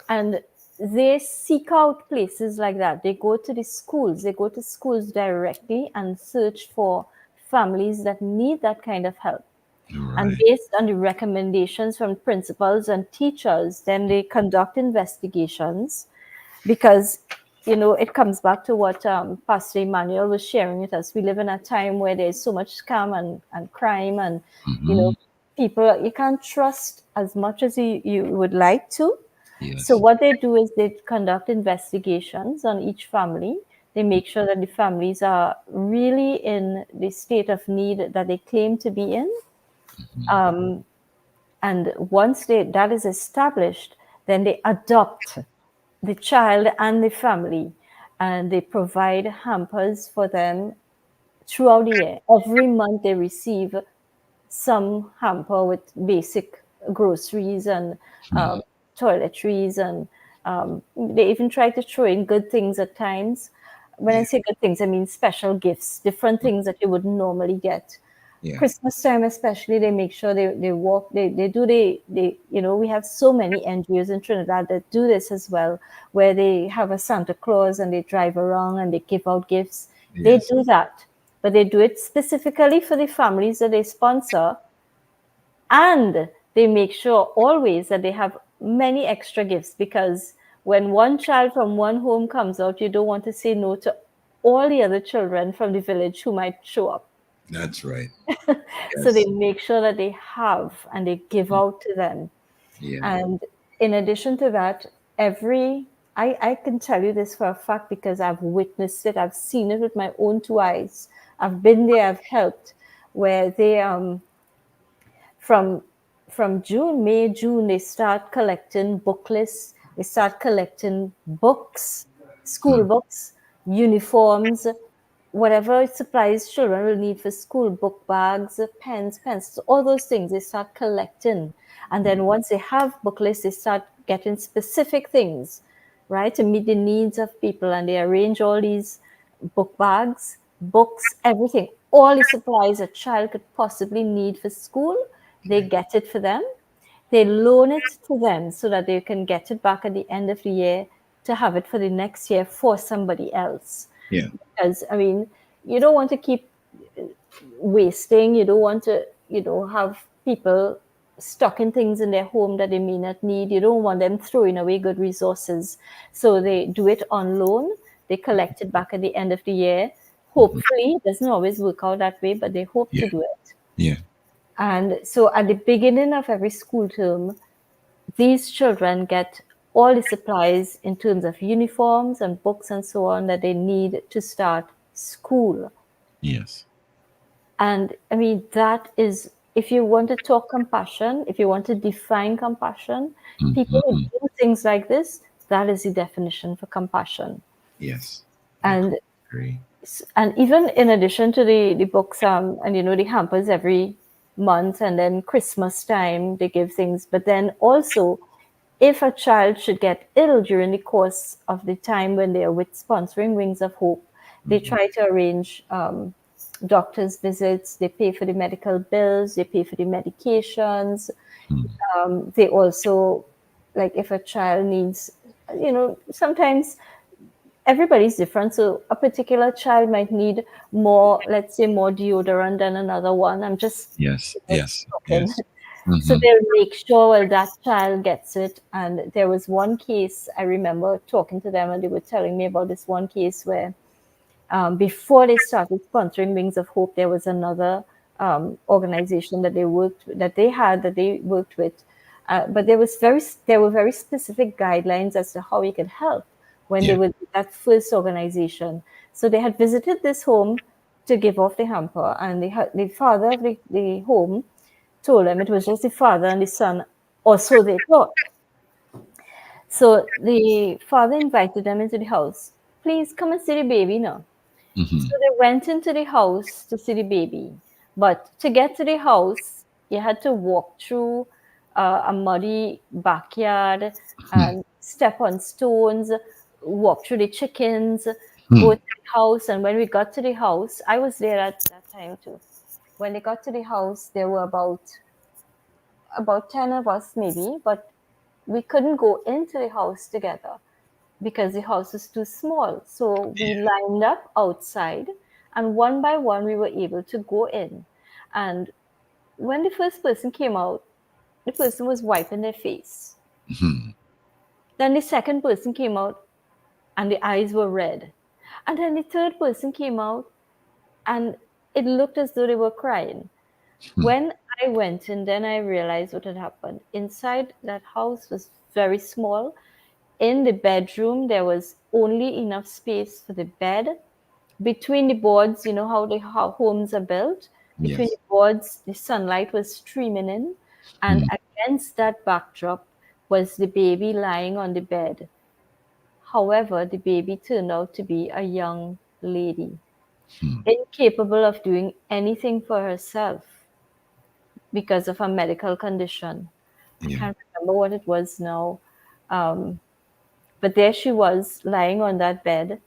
And they seek out places like that. They go to the schools, they go to schools directly and search for families that need that kind of help. And Right. based on the recommendations from principals and teachers, then they conduct investigations because it comes back to what Pastor Emmanuel was sharing with us. We live in a time where there's so much scam and crime, and Hmm. people, you can't trust as much as you would like to. So Yes. what they do is they conduct investigations on each family. They make sure that the families are really in the state of need that they claim to be in. Hmm. And once that is established, then they adopt the child and the family, and they provide hampers for them throughout the year. Every month they receive some hamper with basic groceries and Hmm. toiletries, and they even try to throw in good things at times. When I Yeah. say good things, I mean special gifts, different things that you wouldn't normally get. Yeah. Christmas time especially, they make sure they walk, they do they we have so many NGOs in Trinidad that do this as well, where they have a Santa Claus and they drive around and they give out gifts. They Yes. do that, but they do it specifically for the families that they sponsor, and they make sure always that they have many extra gifts, because when one child from one home comes out, you don't want to say no to all the other children from the village who might show up. That's right. So they Yes. make sure that they have and they give out to them. Yeah. And in addition to that, I can tell you this for a fact because I've witnessed it, I've seen it with my own two eyes. I've been there, I've helped, where they from May, June, they start collecting booklets, they start collecting books, school Hmm. books, uniforms, whatever supplies children will need for school, book bags, pens, pencils, all those things they start collecting. And then once they have booklets, they start getting specific things, right, to meet the needs of people. And they arrange all these book bags, books, everything, all the supplies a child could possibly need for school, they get it for them. they loan it to them so that they can get it back at the end of the year to have it for the next year for somebody else. Yeah. Because, I mean, you don't want to keep wasting. You don't want to, have people stocking things in their home that they may not need. You don't want them throwing away good resources. So they do it on loan. They collect it back at the end of the year. Hopefully, it doesn't always work out that way, but they hope to Yeah. do it. Yeah. And so at the beginning of every school term, these children get all the supplies in terms of uniforms and books and so on that they need to start school. Yes. And I mean, that is, if you want to talk compassion, if you want to define compassion, people who Mhm. do things like this, that is the definition for compassion. Yes. I And agree. and even in addition to the books, and the hampers every month, and then Christmas time they give things, but then also if a child should get ill during the course of the time when they are with sponsoring Wings of Hope, they try to arrange doctor's visits, they pay for the medical bills, they pay for the medications. Mm. They also, like if a child needs, sometimes everybody's different. So a particular child might need more, let's say, more deodorant than another one. I'm just Yes. Yes. talking. Yes. So Hmm. they'll make sure, well, that child gets it. And there was one case, I remember talking to them and they were telling me about this one case where before they started sponsoring Wings of Hope, there was another organization that they worked with. But there were very specific guidelines as to how we could help when they Yeah. were that first organization. So they had visited this home to give off the hamper, and the father of the home told them it was just the father and the son, or so they thought. So the father invited them into the house. Please come and see the baby now. So Hmm. they went into the house to see the baby. But to get to the house, you had to walk through a muddy backyard and step on stones, walk through the chickens, go to the house. And when we got to the house, I was there at that time too. When they got to the house, there were about 10 of us maybe, but we couldn't go into the house together because the house was too small. So we lined up outside, and one by one we were able to go in. And when the first person came out, the person was wiping their face. Hmm. Then the second person came out and the eyes were red. And then the third person came out and it looked as though they were crying. When I went in, then I realized what had happened. Inside that house was very small. In the bedroom, there was only enough space for the bed. Between the boards, you know how homes are built. Between the Yes. boards, the sunlight was streaming in, and Hmm. against that backdrop was the baby lying on the bed. However, the baby turned out to be a young lady, Hmm. incapable of doing anything for herself because of a medical condition. I Yeah. can't remember what it was now. Um, but there she was lying on that bed.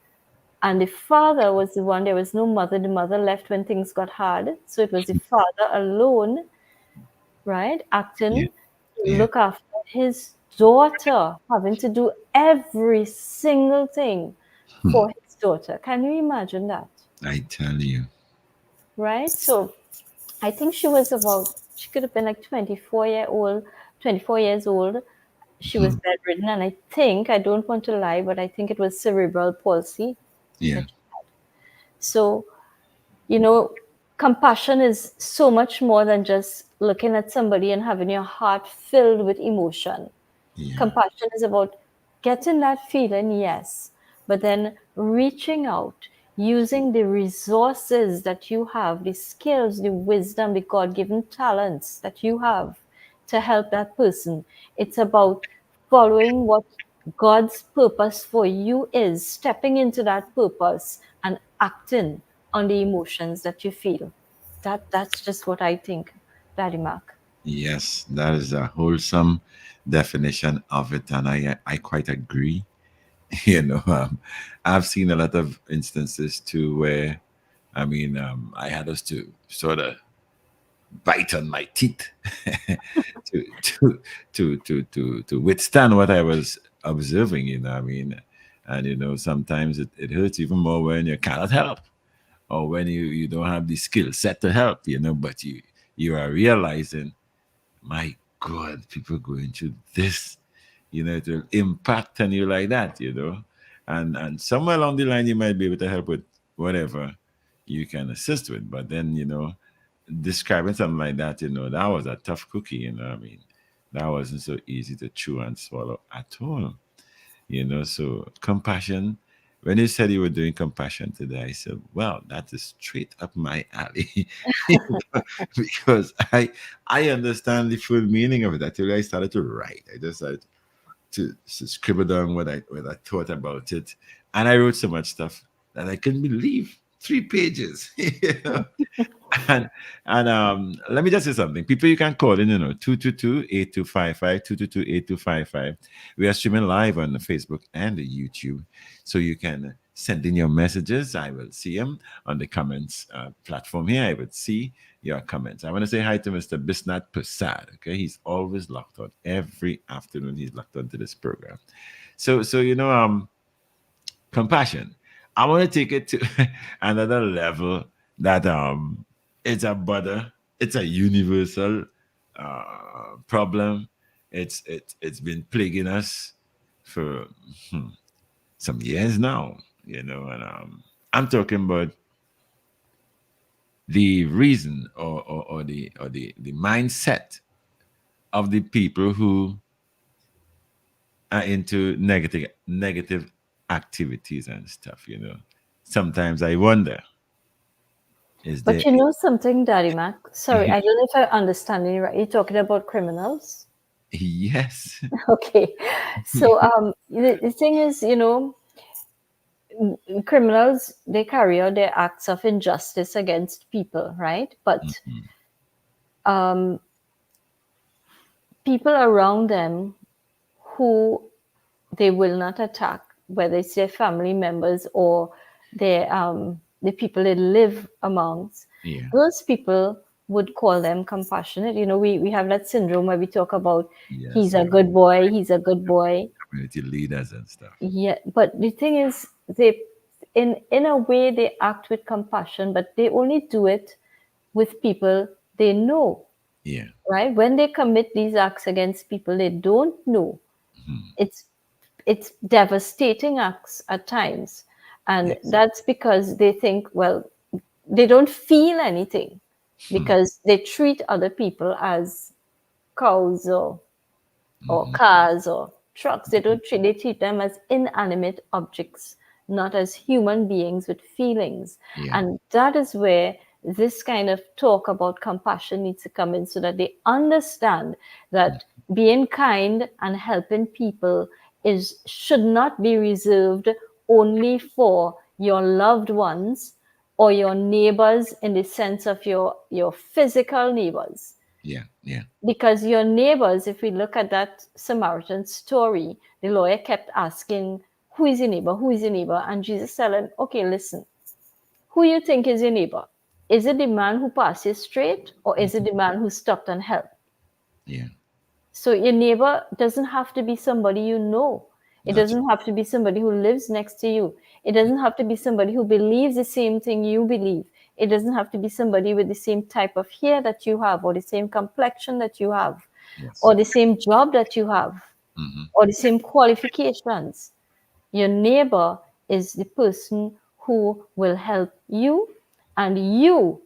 And the father was the one, there was no mother. The mother left when things got hard. So it was the father alone, right, Yeah. acting to Yeah. look after his daughter, having to do every single thing Hmm. for his daughter. Can you imagine that? I tell you. Right? So I think she could have been like 24 years old. She was Hmm. bedridden, and I don't want to lie, but I think it was cerebral palsy Yeah. that she had. So, you know, compassion is so much more than just looking at somebody and having your heart filled with emotion. Yeah. Compassion is about getting that feeling, yes, but then reaching out, using the resources that you have, the skills, the wisdom, the God given talents that you have to help that person. It's about following what God's purpose for you is, stepping into that purpose and acting on the emotions that you feel. That's just what I think, Daddy Mark. Yes, that is a wholesome definition of it, and I quite agree. You know, I've seen a lot of instances too where, I mean, I had us to sort of bite on my teeth to to withstand what I was observing. I mean, and sometimes it hurts even more when you cannot help, or when you don't have the skill set to help. But you are realizing, my God, people going through this. It will impact on you like that. And somewhere along the line, you might be able to help with whatever you can assist with. But then, describing something like that, that was a tough cookie. I mean, that wasn't so easy to chew and swallow at all. So compassion. When you said you were doing compassion today, I said, well, that is straight up my alley. Because I understand the full meaning of it. Actually, I started to write. I just started to scribble down what I thought about it. And I wrote so much stuff that I couldn't believe. 3 pages. And let me just say something. People, you can call in, 222-8255, 222-8255. We are streaming live on the Facebook and the YouTube. So you can send in your messages. I will see them on the comments platform here. I would see your comments. I want to say hi to Mr. Bisnat Prasad. Okay, he's always locked on. Every afternoon he's locked on to this program. So compassion. I want to take it to another level that it's a border, it's a universal problem. It's been plaguing us for some years now, and I'm talking about the reason, or the mindset of the people who are into negative activities and stuff. Sometimes I wonder, is there? But you know something, Daddy Mac? Sorry, I don't know if I understand you right. You're talking about criminals? Yes. Okay. So the thing is, criminals, they carry out their acts of injustice against people, right? But people around them who they will not attack, whether it's their family members or their the people they live amongst, Yeah. those people would call them compassionate. We have that syndrome where we talk about Yes. he's a good boy, he's a good boy. Community leaders and stuff. Yeah, but the thing is, they in a way they act with compassion, but they only do it with people they know, Yeah. right? When they commit these acts against people they don't know, it's devastating acts at times, and Yes. that's because they think, well, they don't feel anything because they treat other people as cows or cars or trucks. They treat them as inanimate objects, not as human beings with feelings. Yeah. And that is where this kind of talk about compassion needs to come in, so that they understand that being kind and helping people should not be reserved only for your loved ones or your neighbors, in the sense of your physical neighbors. Yeah. Yeah. Because your neighbors, if we look at that Samaritan story, the lawyer kept asking, who is your neighbor? Who is your neighbor? And Jesus said, okay, listen, who you think is your neighbor? Is it the man who passes straight, or is it the man who stopped and helped? Yeah. So your neighbor doesn't have to be somebody you know. It That's doesn't have to be somebody who lives next to you. It doesn't have to be somebody who believes the same thing you believe. It doesn't have to be somebody with the same type of hair that you have, or the same complexion that you have, yes. or the same job that you have, Mhm. or the same qualifications. Your neighbor is the person who will help you, and you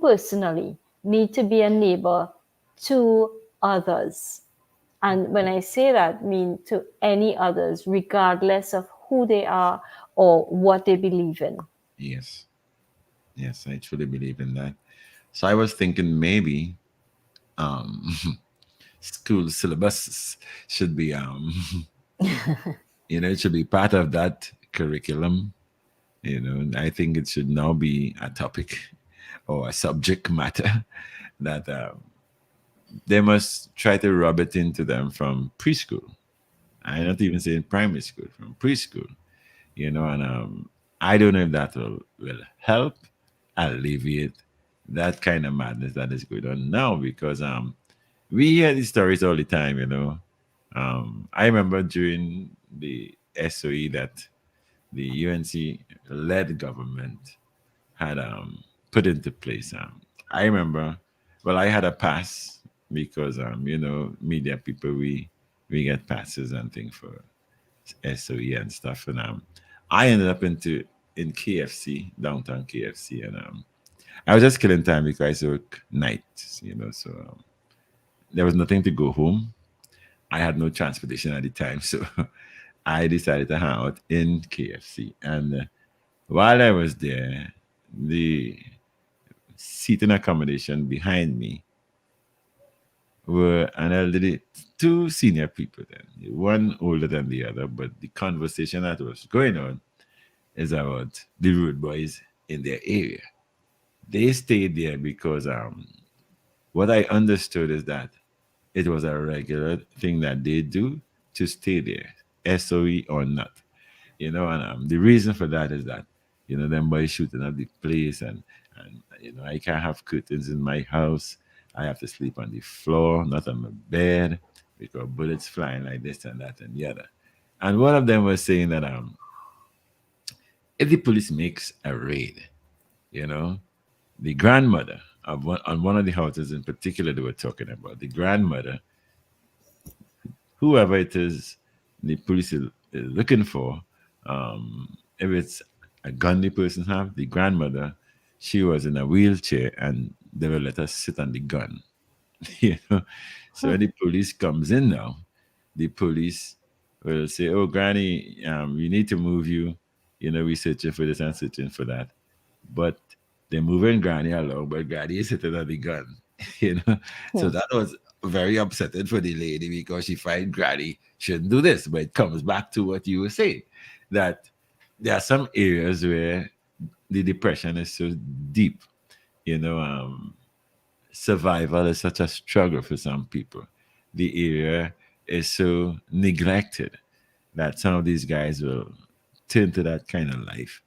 personally need to be a neighbor to others. And when I say that, I mean to any others, regardless of who they are or what they believe in. Yes. Yes, I truly believe in that. So I was thinking maybe um school syllabus should be it should be part of that curriculum. I think it should now be a topic or a subject matter that they must try to rub it into them from preschool. I'm not even saying primary school, from preschool. And I don't know if that will help alleviate that kind of madness that is going on now, because we hear these stories all the time, you know. I remember during the SOE that the UNC led government had put into place. I remember, well, I had a pass because you know, media people, we get passes and things for SOE and stuff, and I ended up in KFC, downtown KFC, and I was just killing time because I work nights, you know, so there was nothing to go home. I had no transportation at the time, so I decided to hang out in KFC. And while I was there, the seating accommodation behind me were an elderly, two senior people then, one older than the other, but the conversation that was going on is about the rude boys in their area. They stayed there because what I understood is that it was a regular thing that they do to stay there, SOE or not. You know, and the reason for that is that, you know, them boys shooting up the place, and you know, I can't have curtains in my house. I have to sleep on the floor, not on my bed, because bullets flying like this and that and the other. And one of them was saying that if the police makes a raid, you know, the grandmother of one on one of the houses in particular they were talking about, the grandmother, whoever it is, the police is looking for, if it's a gun the person have, the grandmother, she was in a wheelchair and they will let her sit on the gun. You know, so when the police comes in now, the police will say, "Oh, Granny, we need to move you. You know, we searching for this and searching for that." But they're moving Granny along, but Granny is sitting on the gun. You know, so Hmm. that was very upsetting for the lady because she find Granny shouldn't do this. But it comes back to what you were saying, that there are some areas where the depression is so deep. You know, survival is such a struggle for some people. The area is so neglected that some of these guys will turn to that kind of life.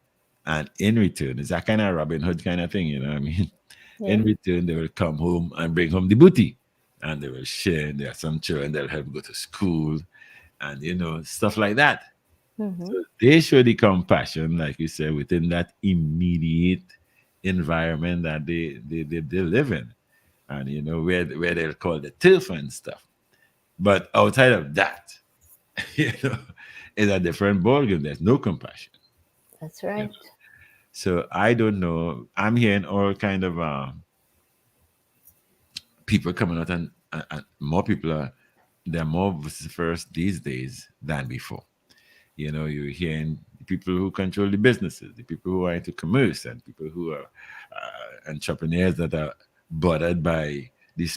And in return, it's that kind of Robin Hood kind of thing, you know what I mean? Yeah. In return, they will come home and bring home the booty. And they will share. There are some children that'll help go to school and, you know, stuff like that. Hmm. So they show the compassion, like you said, within that immediate environment that they live in. And, you know, where they'll call the turf and stuff. But outside of that, you know, it's a different ballgame. There's no compassion. That's You know? right. So I don't know. I'm hearing all kind of people coming out, and more people are. There are more vociferous these days than before. You know, you're hearing the people who control the businesses, the people who are into commerce, and people who are entrepreneurs that are bothered by the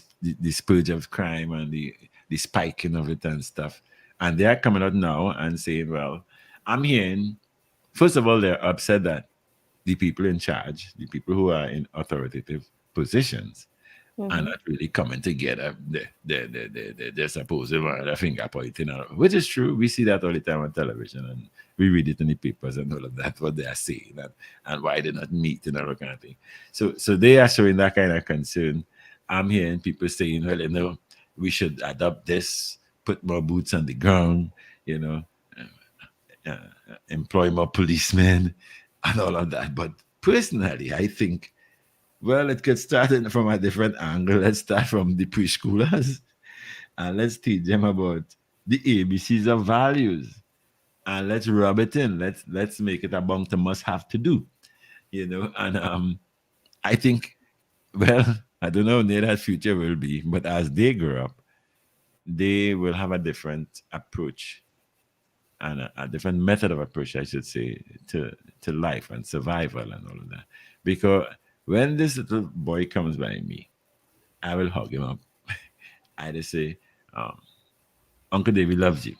spurge of crime and the spiking of it and stuff. And they are coming out now and saying, well, I'm hearing, first of all, they're upset that the people in charge, the people who are in authoritative positions, are Hmm. not really coming together. They're supposed to want a finger pointing, which is true. We see that all the time on television, and we read it in the papers and all of that, what they are saying, and why they're not meeting and all kind of thing. So they are showing that kind of concern. I'm hearing people saying, well, you know, we should adopt this, put more boots on the ground, you know, uh, employ more policemen and all of that. But personally, I think, well, it could start from a different angle. Let's start from the preschoolers and let's teach them about the ABCs of values, and let's rub it in. Let's make it a bump to must have to do, you know. And I think, well, I don't know where that future will be, but as they grow up, they will have a different approach and a different method of approach, I should say, to life and survival and all of that. Because when this little boy comes by me, I will hug him up. I just say, um, Uncle David loves you.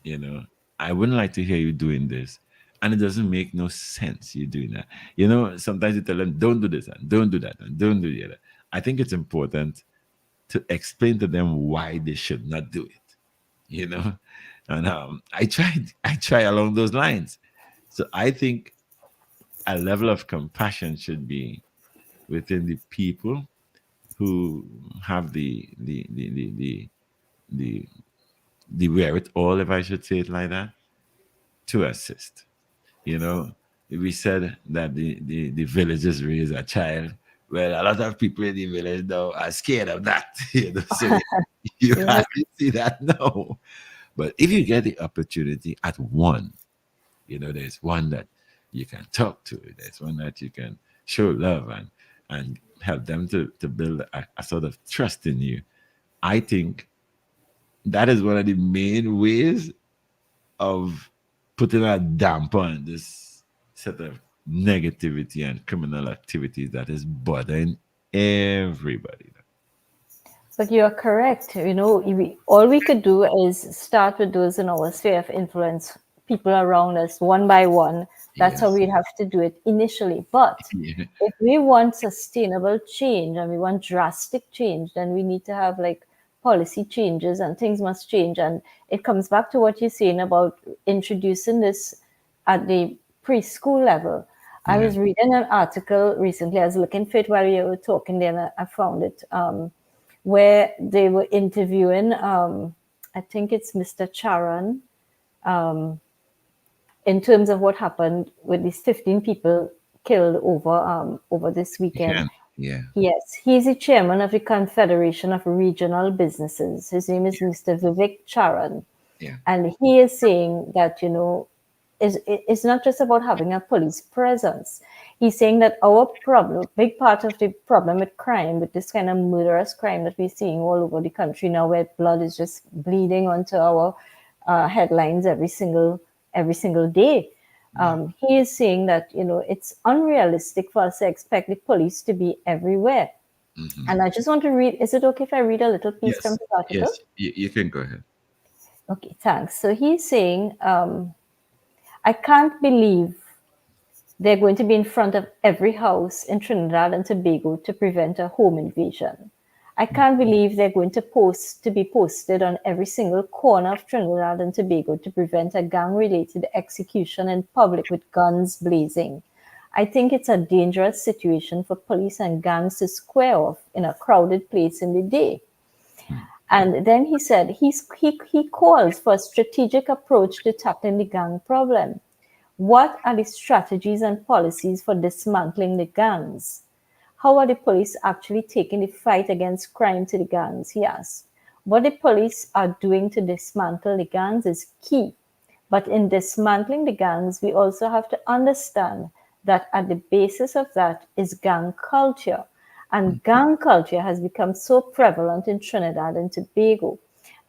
You know, I wouldn't like to hear you doing this. And it doesn't make no sense you doing that. You know, sometimes you tell them, don't do this and don't do that and don't do the other. I think it's important to explain to them why they should not do it. You know, and I try along those lines. So I think a level of compassion should be within the people who have the the wherewithal, if I should say it like that, to assist. You know, we said that the villagers raise a child. Well, a lot of people in the village now are scared of that. You know, so you Yeah. hardly see that now. But if you get the opportunity at one, you know, there's one that you can talk to, there's one that you can show love and help them to build a sort of trust in you. I think that is one of the main ways of putting a damper on this set of negativity and criminal activities that is bothering everybody. But you're correct. All we could do is start with those in our sphere of influence, people around us, one by one. That's how Yes. we'd have to do it initially. But Yeah. if we want sustainable change and we want drastic change, then we need to have like policy changes and things must change. And it comes back to what you're saying about introducing this at the preschool level. I Yeah. was reading an article recently. I was looking for it while you were talking there, and I found it. Where they were interviewing, I think it's Mr. Caron, in terms of what happened with these 15 people killed over this weekend. Yeah. Yeah. Yes, he's the chairman of the Confederation of Regional Businesses. His name is Mr. Vivek Charan. Yeah. And he is saying that, it's not just about having a police presence. He's saying that our problem, big part of the problem with crime, with this kind of murderous crime that we're seeing all over the country now, where blood is just bleeding onto our headlines every single day. He is saying that it's unrealistic for us to expect the police to be everywhere. Mhm. And I just want to read. Is it okay if I read a little piece from Yes. the article? Yes. You can go ahead. Okay, thanks. So he's saying, I can't believe they're going to be in front of every house in Trinidad and Tobago to prevent a home invasion. I can't believe they're going to be posted on every single corner of Trinidad and Tobago to prevent a gang-related execution in public with guns blazing. I think it's a dangerous situation for police and gangs to square off in a crowded place in the day. And then he said he calls for a strategic approach to tackling the gang problem. What are the strategies and policies for dismantling the gangs? How are the police actually taking the fight against crime to the gangs? He asked. What the police are doing to dismantle the gangs is key. But in dismantling the gangs, we also have to understand that at the basis of that is gang culture. And gang culture has become so prevalent in Trinidad and Tobago.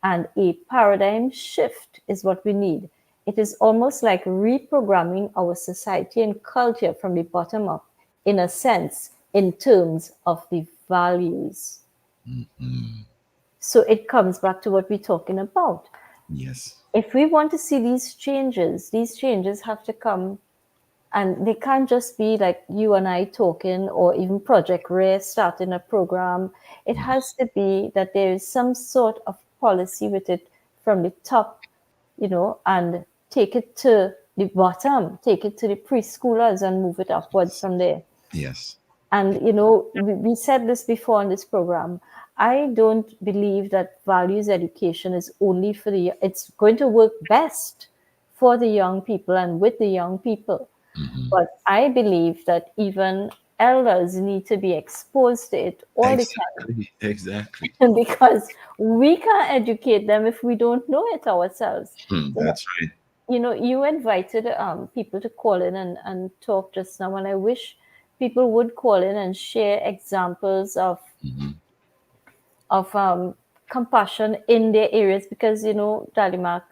And a paradigm shift is what we need. It is almost like reprogramming our society and culture from the bottom up, in a sense, in terms of the values. Mhm. So it comes back to what we're talking about. Yes. If we want to see these changes have to come, and they can't just be like you and I talking, or even Project Rare starting a program. It has to be that there is some sort of policy with it from the top, and take it to the bottom, take it to the preschoolers and move it upwards from there. Yes. And, we said this before on this program. I don't believe that values education is only for it's going to work best for the young people and with the young people. Mhm. But I believe that even elders need to be exposed to it all the Exactly. Exactly. time because we can't educate them if we don't know it ourselves. That's right. You invited people to call in and talk just now, and I wish people would call in and share examples of Mhm. compassion in their areas, because Dalimak,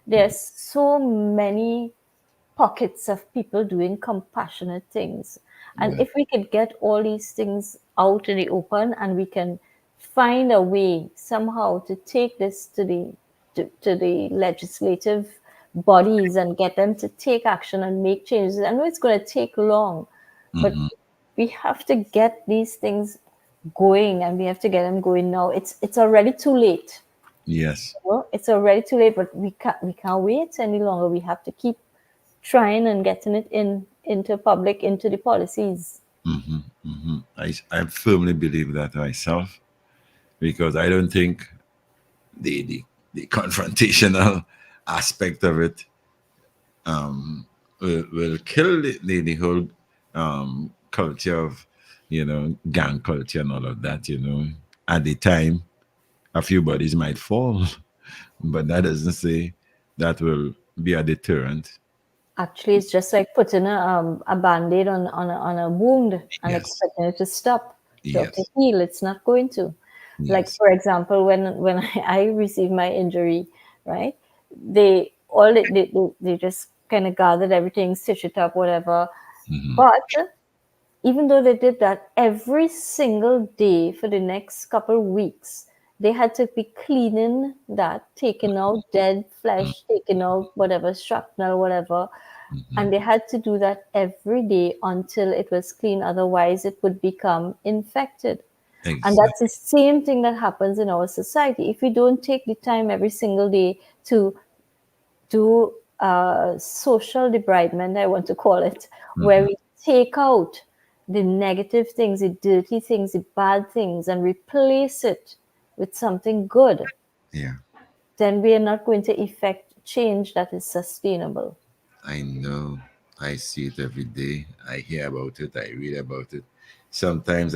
there's so many pockets of people doing compassionate things. And Yeah. if we could get all these things out in the open, and we can find a way somehow to take this to the legislative bodies and get them to take action and make changes. I know it's going to take long, but Mhm. we have to get these things going, and we have to get them going now. It's already too late. Yes. It's already too late, but we can't wait any longer. We have to keep trying and getting it into public, into the policies. Hmm. I firmly believe that myself because I don't think the the, the confrontational aspect of it will kill the whole culture of gang culture and all of that. At the time, a few bodies might fall, but that doesn't say that will be a deterrent. Actually, it's just like putting a band-aid on a wound and Yes, expecting it to stop to yes. heal. It's not going to. Like Yes. for example, when I received my injury, right? They just kind of gathered everything, stitched it up, whatever. Hmm. But even though they did that every single day for the next couple of weeks, they had to be cleaning that, taking out dead flesh, taking out whatever shrapnel, whatever. And they had to do that every day until it was clean. Otherwise, it would become infected. And that's Exactly. the same thing that happens in our society. If we don't take the time every single day to do social debridement, I want to call it, where Hmm. we take out the negative things, the dirty things, the bad things, and replace it with something good, Yeah. then we are not going to effect change that is sustainable. I know. I see it every day. I hear about it. I read about it. Sometimes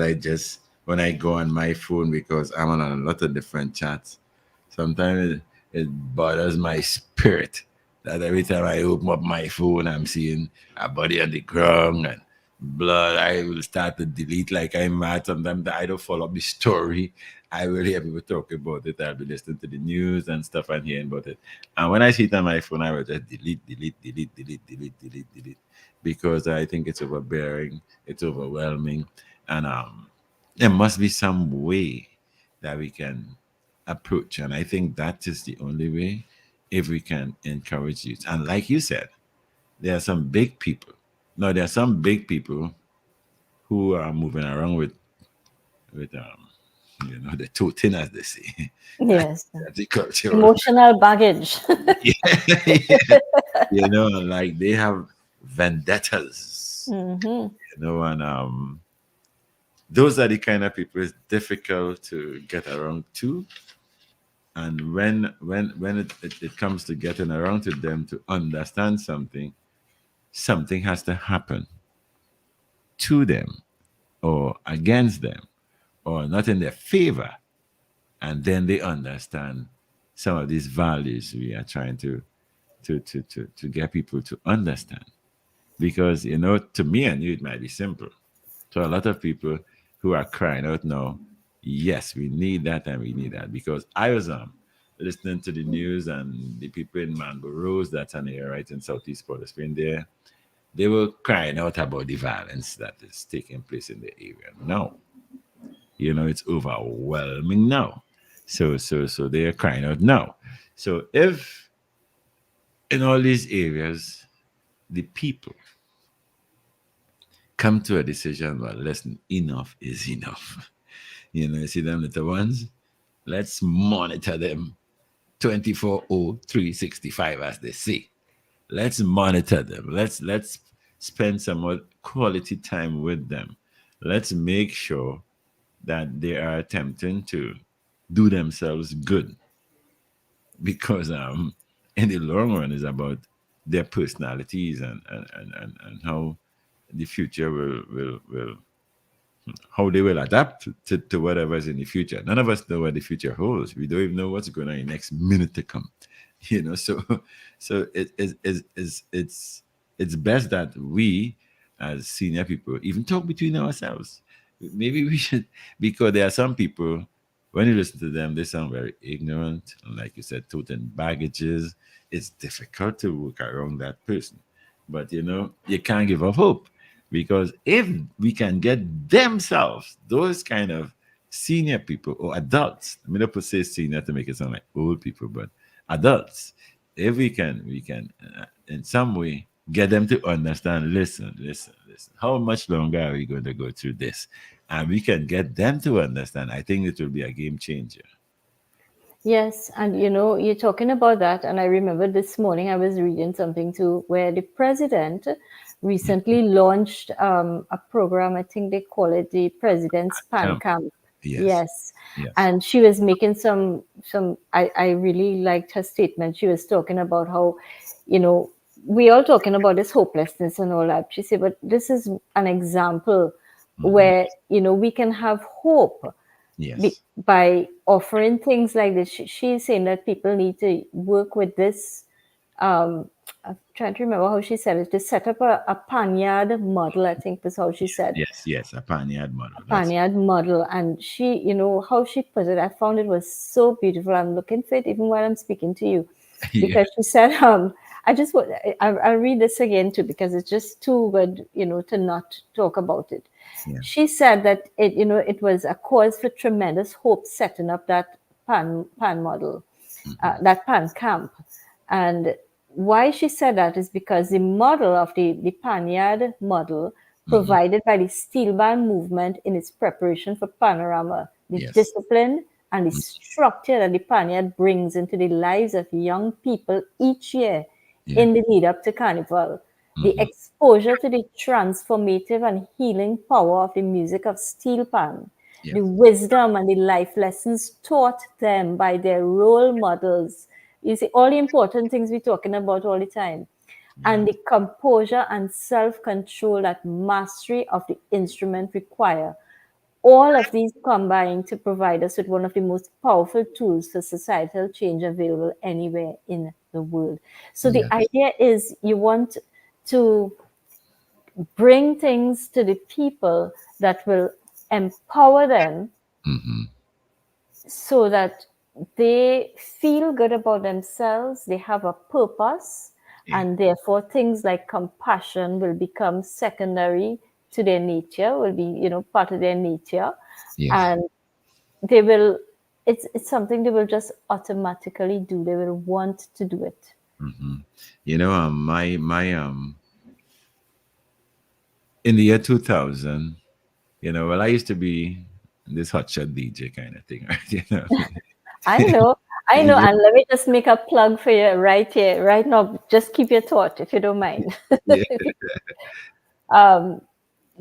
when I go on my phone, because I'm on a lot of different chats, sometimes it bothers my spirit that every time I open up my phone, I'm seeing a body on the ground and blood. I will start to delete like I'm mad. Sometimes I don't follow up the story. I will hear people talk about it. I'll be listening to the news and stuff and hearing about it. And when I see it on my phone, I will just delete because I think it's overbearing, it's overwhelming, and there must be some way that we can approach. And I think that is the only way if we can encourage youth. And like you said, there are some big people. No, there are some big people who are moving around with the toting, as they say. That, Yes. that's the cultural. Emotional baggage. Yeah. Like they have vendettas. Hmm. And those are the kind of people it's difficult to get around to. And when it comes to getting around to them to understand something, something has to happen to them or against them or not in their favor. And then they understand some of these values we are trying to get people to understand. Because, to me and you, it might be simple. To a lot of people who are crying out now, yes, we need that and we need that. Because I was listening to the news and the people in Mango Rose, that's an area right in Southeast Port of Spain there, they were crying out about the violence that is taking place in the area. No, it's overwhelming now. So they are crying out now. So if in all these areas the people come to a decision, well, listen, enough is enough. You see them little ones? Let's monitor them 24/365, as they say. Let's monitor them. Let's spend some more quality time with them. Let's make sure that they are attempting to do themselves good because in the long run is about their personalities and how the future will how they will adapt to whatever's in the future. None of us know what the future holds. We don't even know what's going on in the next minute to come. So it's best that we as senior people even talk between ourselves. Maybe we should, because there are some people when you listen to them, they sound very ignorant, and like you said, toting baggages. It's difficult to work around that person. But you can't give up hope because if we can get themselves, those kind of senior people or adults, I mean, not put say senior to make it sound like old people, but adults, if we can in some way get them to understand, listen, how much longer are we going to go through this? And we can get them to understand. I think it will be a game changer. Yes, and you're talking about that, and I remember this morning I was reading something too, where the president recently launched a program. I think they call it the President's Pan Camp. Camp. Yes. Yes. Yes. And she was making some I really liked her statement. She was talking about how, you know, we all talking about this hopelessness and all that. She said, but this is an example Hmm. where, you know, we can have hope Yes. by offering things like this. She's saying that people need to work with this. I'm trying to remember how she said it. To set up a panyard model, I think was how she said. Yes. Yes. A Panyard model. That's Panyard model. And she, you know, how she put it, I found it was so beautiful. I'm looking for it even while I'm speaking to you. yeah. Because she said, I just want, I'll read this again too, because it's just too good, you know, to not talk about it. Yeah. She said that it, you know, it was a cause for tremendous hope setting up that pan model, Hmm. that pan camp. And why she said that is because the model of the Panyard model Hmm. provided by the steel band movement in its preparation for panorama, the Yes. discipline and the structure that the Panyard brings into the lives of young people each year Yeah. in the lead up to Carnival. The Hmm. exposure to the transformative and healing power of the music of steel pan, the Yes. wisdom and the life lessons taught them by their role models. You see, all the important things we're talking about all the time. And Yes. the composure and self control that mastery of the instrument require. All of these combine to provide us with one of the most powerful tools for societal change available anywhere in the world. So the Yes. idea is you want to bring things to the people that will empower them Hmm. so that they feel good about themselves, they have a purpose, Yeah. and therefore things like compassion will become secondary to their nature, will be, you know, part of their nature, Yes. and they will, it's something they will just automatically do. They will want to do it. Hmm. You know, my in the year 2000, you know, well, I used to be this hotshot DJ kind of thing, right? You know, I know, I know, yeah, and let me just make a plug for you right here, right now. Just keep your thought if you don't mind. yeah, um,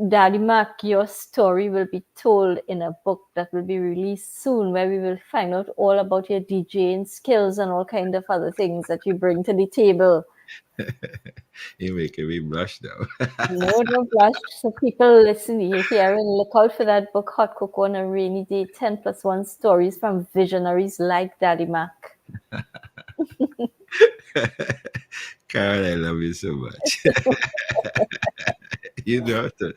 Daddy Mac, your story will be told in a book that will be released soon, where we will find out all about your DJing skills and all kind of other things that you bring to the table. you're making me blush though. No, don't blush. So people listen, you hear and look out for that book, Hot Cocoa on a Rainy Day, 10 plus 1 stories from visionaries like Daddy Mac. Karen, I love you so much. You know, to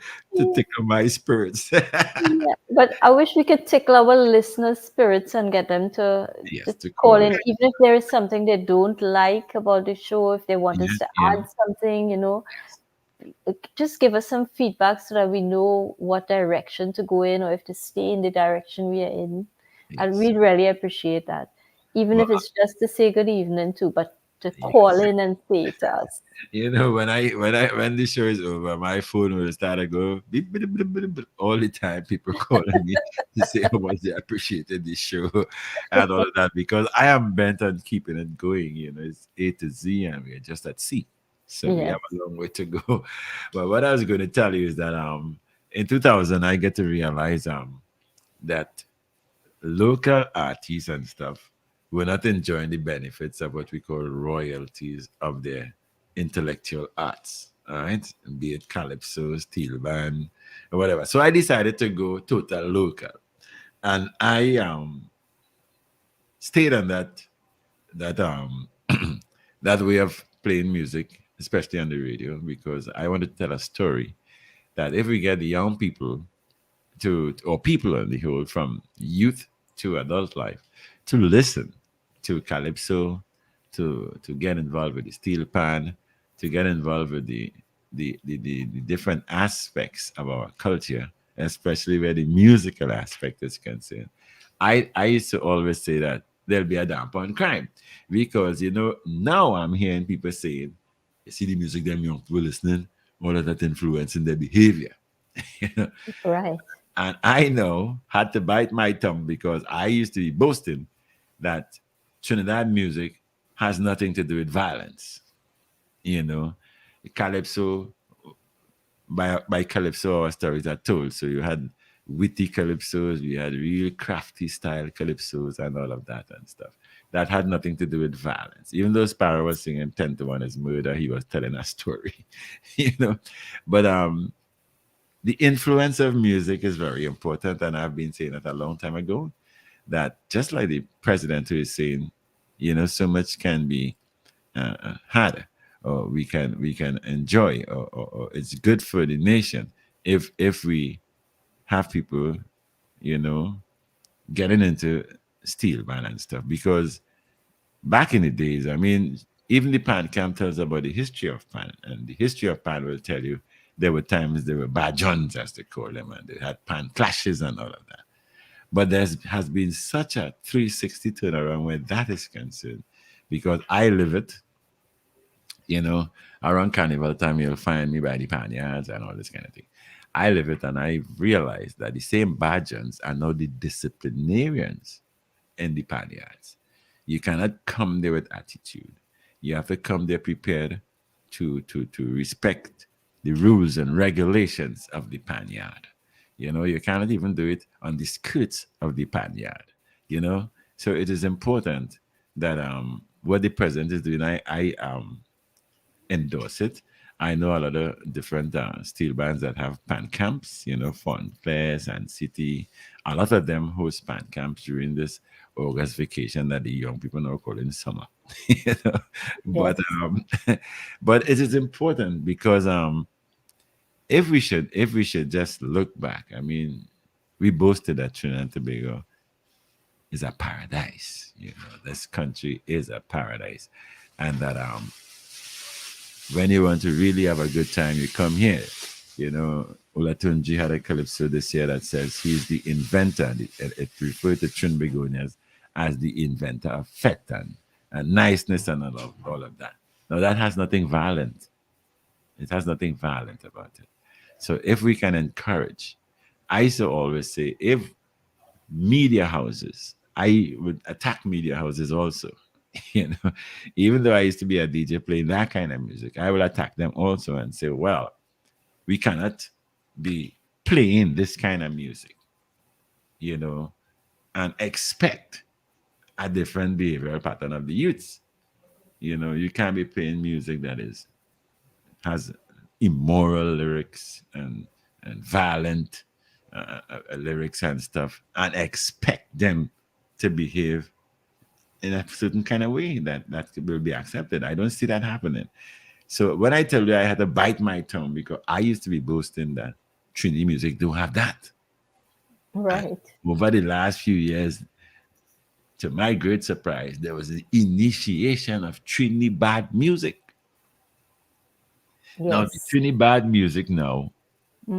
tickle my spirits. Yeah, but I wish we could tickle our listeners' spirits and get them to Yes, just to call call in, it. even if there is something they don't like about the show, if they want us Yeah, to yeah, add something, you know, just give us some feedback so that we know what direction to go in or if to stay in the direction we are in. And yes. we'd really appreciate that. Even Well, if it's just to say good evening too, but to call yes. in and say it to us. You know, when the show is over, my phone will start to go beep, beep, beep, beep, beep, all the time. People calling me to say how much they appreciated this show and all of that because I am bent on keeping it going. You know, it's A to Z, and we're just at C, so we Yes. have a long way to go. But what I was going to tell you is that in 2000 I get to realize that local artists and stuff were not enjoying the benefits of what we call royalties of their intellectual arts, all right? Be it calypso, steel band, or whatever. So I decided to go total local. And I stayed on that that way of playing music, especially on the radio, because I wanted to tell a story that if we get the young people or people on the whole, from youth to adult life, to listen to calypso, to get involved with the steel pan, to get involved with the different aspects of our culture, especially where the musical aspect is concerned. I used to always say that there'll be a damp on crime because you know now I'm hearing people saying, you see the music them young people listening, all of that influencing their behavior. You know, Right. and I know had to bite my tongue because I used to be boasting that Trinidad music has nothing to do with violence. You know, calypso by calypso our stories are told. So you had witty calypsos, we had real crafty style calypsos and all of that and stuff. That had nothing to do with violence. Even though Sparrow was singing 10 to 1 is murder, he was telling a story, you know. But the influence of music is very important. And I've been saying it a long time ago that just like the president who is saying, so much can be had, or we can enjoy, or it's good for the nation if we have people, you know, getting into steel band and stuff. Because back in the days, I mean, even the pan camp tells about the history of pan, and the history of pan will tell you there were times there were bajons, as they call them, and they had pan clashes and all of that. But there has been such a 360 turnaround where that is concerned, because I live it. Around carnival time, you'll find me by the panyards and all this kind of thing. I live it, and I realized that the same bajans are now the disciplinarians in the panyards. You cannot come there with attitude. You have to come there prepared to respect the rules and regulations of the panyard. You cannot even do it on the skirts of the panyard. So it is important that what the president is doing, I endorse it. I know a lot of different steel bands that have pan camps, Fun Fairs and City. A lot of them host pan camps during this August vacation that the young people now call in summer. you know? But Yes. but it is important because if we should just look back, I mean, we boasted that Trinidad and Tobago is a paradise. This country is a paradise, and that when you want to really have a good time, you come here. Olatunji had a calypso this year that says he's the inventor. It referred to Trinbagonians as the inventor of fete and niceness and all of that. Now, that has nothing violent. It has nothing violent about it. So if we can encourage, I used to always say, if media houses, I would attack media houses also. you know, Even though I used to be a DJ playing that kind of music, I will attack them also and say, well, we cannot be playing this kind of music, and expect a different behavioral pattern of the youths. You can't be playing music that has immoral lyrics and violent lyrics and stuff, and expect them to behave in a certain kind of way that will be accepted. I don't see that happening. So when I tell you I had to bite my tongue because I used to be boasting that Trinity music don't have that. And Right. over the last few years, to my great surprise, there was an initiation of Trinity bad music. Now, the Yes. Trinity bad music now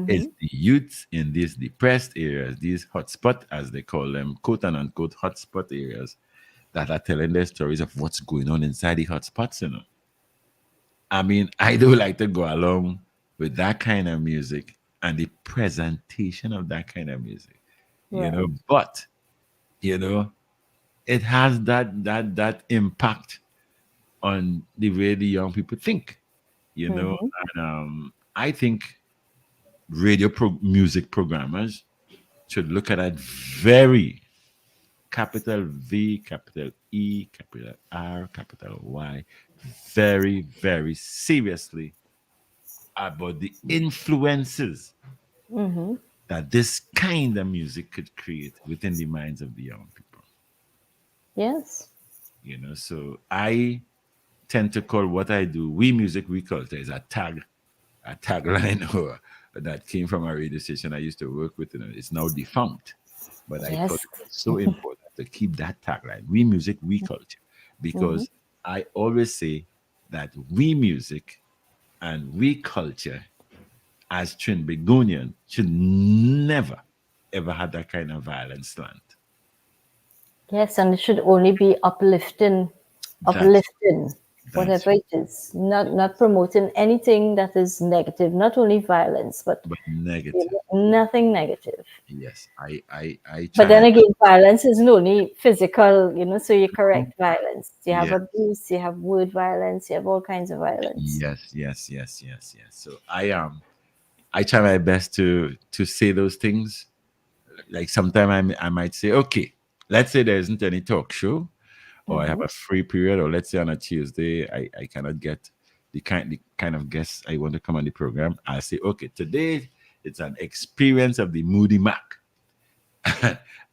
is Mm-hmm. the youths in these depressed areas, these hotspot, as they call them, quote and unquote hotspot areas, that are telling their stories of what's going on inside the hotspots. I mean, I do like to go along with that kind of music and the presentation of that kind of music, Right. but you know, it has that impact on the way the young people think, Mm-hmm. and I think music programmers should look at that very capital V, capital E, capital R, capital Y, very, very seriously about the influences Mm-hmm. that this kind of music could create within the minds of the young people. Yes. So I tend to call what I do "We Music, We Culture" is a tagline or that came from a radio station I used to work with. It's now defunct, but I thought Yes. it was so important to keep that tagline: "We Music, We Culture," Mm-hmm. because I always say that we music and we culture as Trinbagonian should never ever have that kind of violent slant. Yes, and it should only be uplifting, That's uplifting, that's whatever it is. Not promoting anything that is negative, not only violence, but but negative. nothing negative. Yes, I But then challenge. again, violence isn't only physical, so you correct violence. You have Yeah. abuse, you have word violence, you have all kinds of violence. Yes. So I am. I try my best to say those things. Like sometimes I might say, okay, let's say there isn't any talk show, or I have a free period, or let's say on a Tuesday I cannot get the kind of guests I want to come on the program. I say, okay, today it's an experience of the Moody Mac.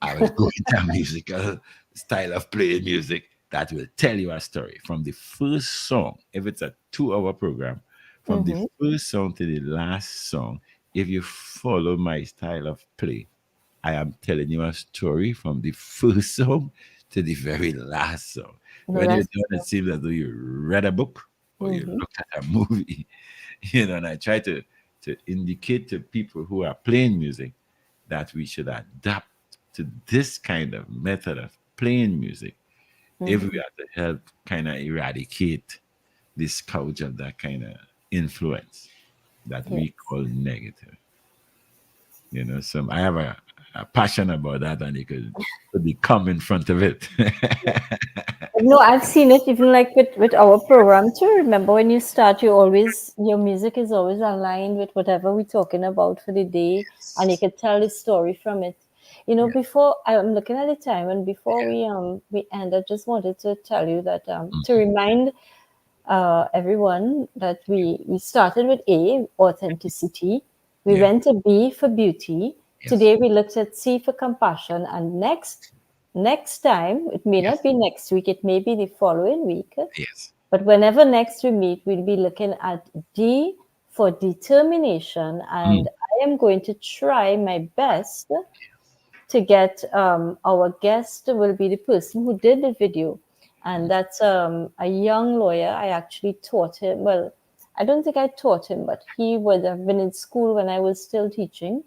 I will go into a musical style of playing music that will tell you a story from the first song. If it's a 2 hour program, from the first song to the last song, if you follow my style of play, I am telling you a story from the first song to the very last song. No, When you're that's done, it seems as though you read a book or you looked at a movie, and I try to indicate to people who are playing music that we should adapt to this kind of method of playing music if we are to help kind of eradicate this couch of that kind of influence that yes. we call negative. So I have a passion about that, and you could become in front of it. No, I've seen it even like with our program too. Remember when you start, your music is always aligned with whatever we're talking about for the day, and you can tell a story from it. Yeah. Before I'm looking at the time, and before we end, I just wanted to tell you that to remind everyone that we started with A, authenticity. We Yeah. went to B for beauty. Yes. Today we looked at C for compassion, and next time, it may not be next week, it may be the following week. Yes. But whenever next we meet, we'll be looking at D for determination, and I am going to try my best to get our guest will be the person who did the video, and that's a young lawyer. I actually taught him. Well, I don't think I taught him, but he would have been in school when I was still teaching.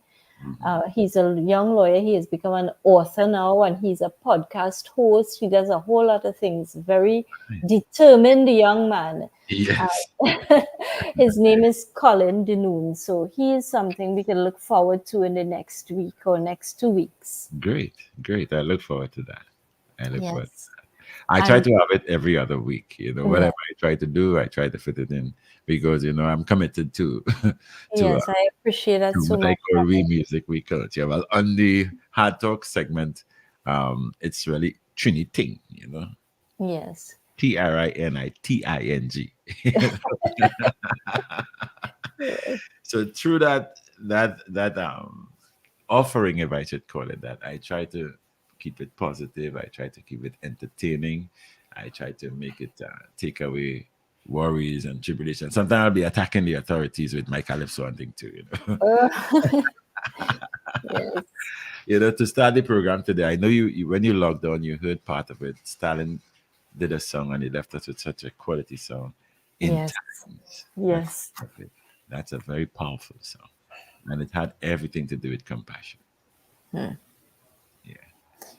He's a young lawyer. He has become an author now, and he's a podcast host. He does a whole lot of things. Very determined young man. Yes. His name is Colin Denoon. So he is something we can look forward to in the next week or next 2 weeks. Great. I look forward to that. Yes. I try to have it every other week. Whatever I try to do, I try to fit it in because I'm committed to Yes, I appreciate that to so what I much. call Music We Culture. Well, on the Hard Talk segment, it's really Triniting, Yes. TRINITING. So through that offering, if I should call it that, I try to keep it positive. I try to keep it entertaining. I try to make it take away worries and tribulations. Sometimes I'll be attacking the authorities with my calypso and thing too. Yes. To start the program today, I know you when you logged on, you heard part of it. Stalin did a song and he left us with such a quality song. Yes. Yes. That's a very powerful song. And it had everything to do with compassion.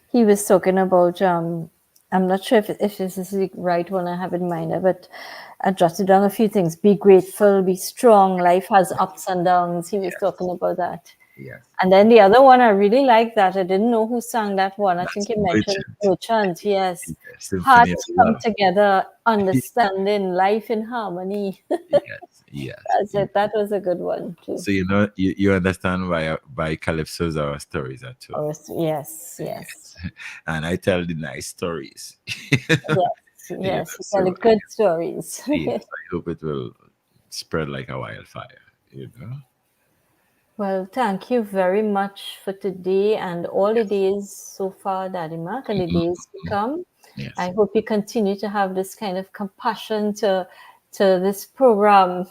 He was talking about I'm not sure if this is the right one I have in mind, but I jotted down a few things. Be grateful, be strong. Life has ups and downs. He was talking about that. Yes. And then the other one, I really like that. I didn't know who sang that one. I think you mentioned Merchant. Yes. Hearts come together, understanding life in harmony. Yes. That's it. That was a good one too. So you understand why calypsos are stories at all. Yes. And I tell the nice stories. Yes. You tell the good stories. Yes, I hope it will spread like a wildfire. Well, thank you very much for today and all the days so far, Daddy Mark, and the days to come. Yes. I hope you continue to have this kind of compassion to this program.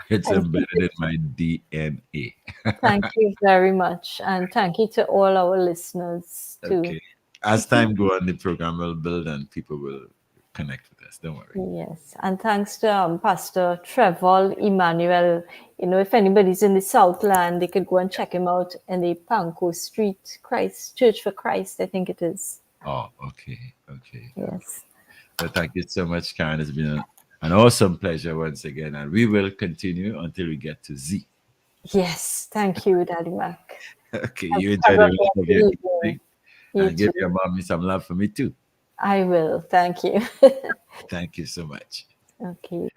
It's embedded in my DNA. Thank you very much. And thank you to all our listeners too. Okay. As time goes on, the program will build and people will connect with us. Don't worry. Yes. And thanks to Pastor Trevor Emmanuel. If anybody's in the Southland, they could go and check him out in the Panko Street Church for Christ, I think it is. Oh, okay. Yes. Well, thank you so much, Caron. It's been an awesome pleasure once again, and we will continue until we get to Z. Yes, thank you, Daddy Mac. Okay, you enjoy the rest of your evening, and give your mommy some love for me too. I will. Thank you. Thank you so much. Okay.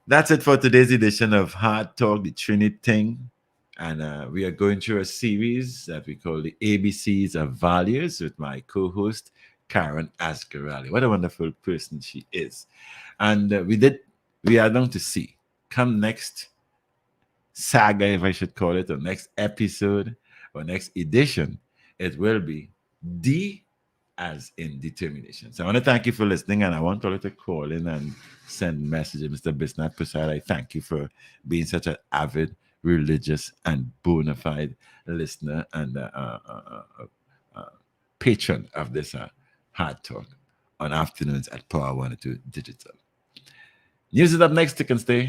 That's it for today's edition of Hard Talk, the Trinity Thing. And we are going through a series that we call the ABCs of Values with my co host, Caron Asgarali. What a wonderful person she is. And we are going to see, come next saga, if I should call it, or next episode, or next edition, it will be D as in determination. So I want to thank you for listening, and I want all of you to call in and send messages. Mr. Bisnath Prasad, I thank you for being such an avid, religious, and bona fide listener and patron of this Hard Talk on afternoons at Power 102 Digital. News is up next. You can stay.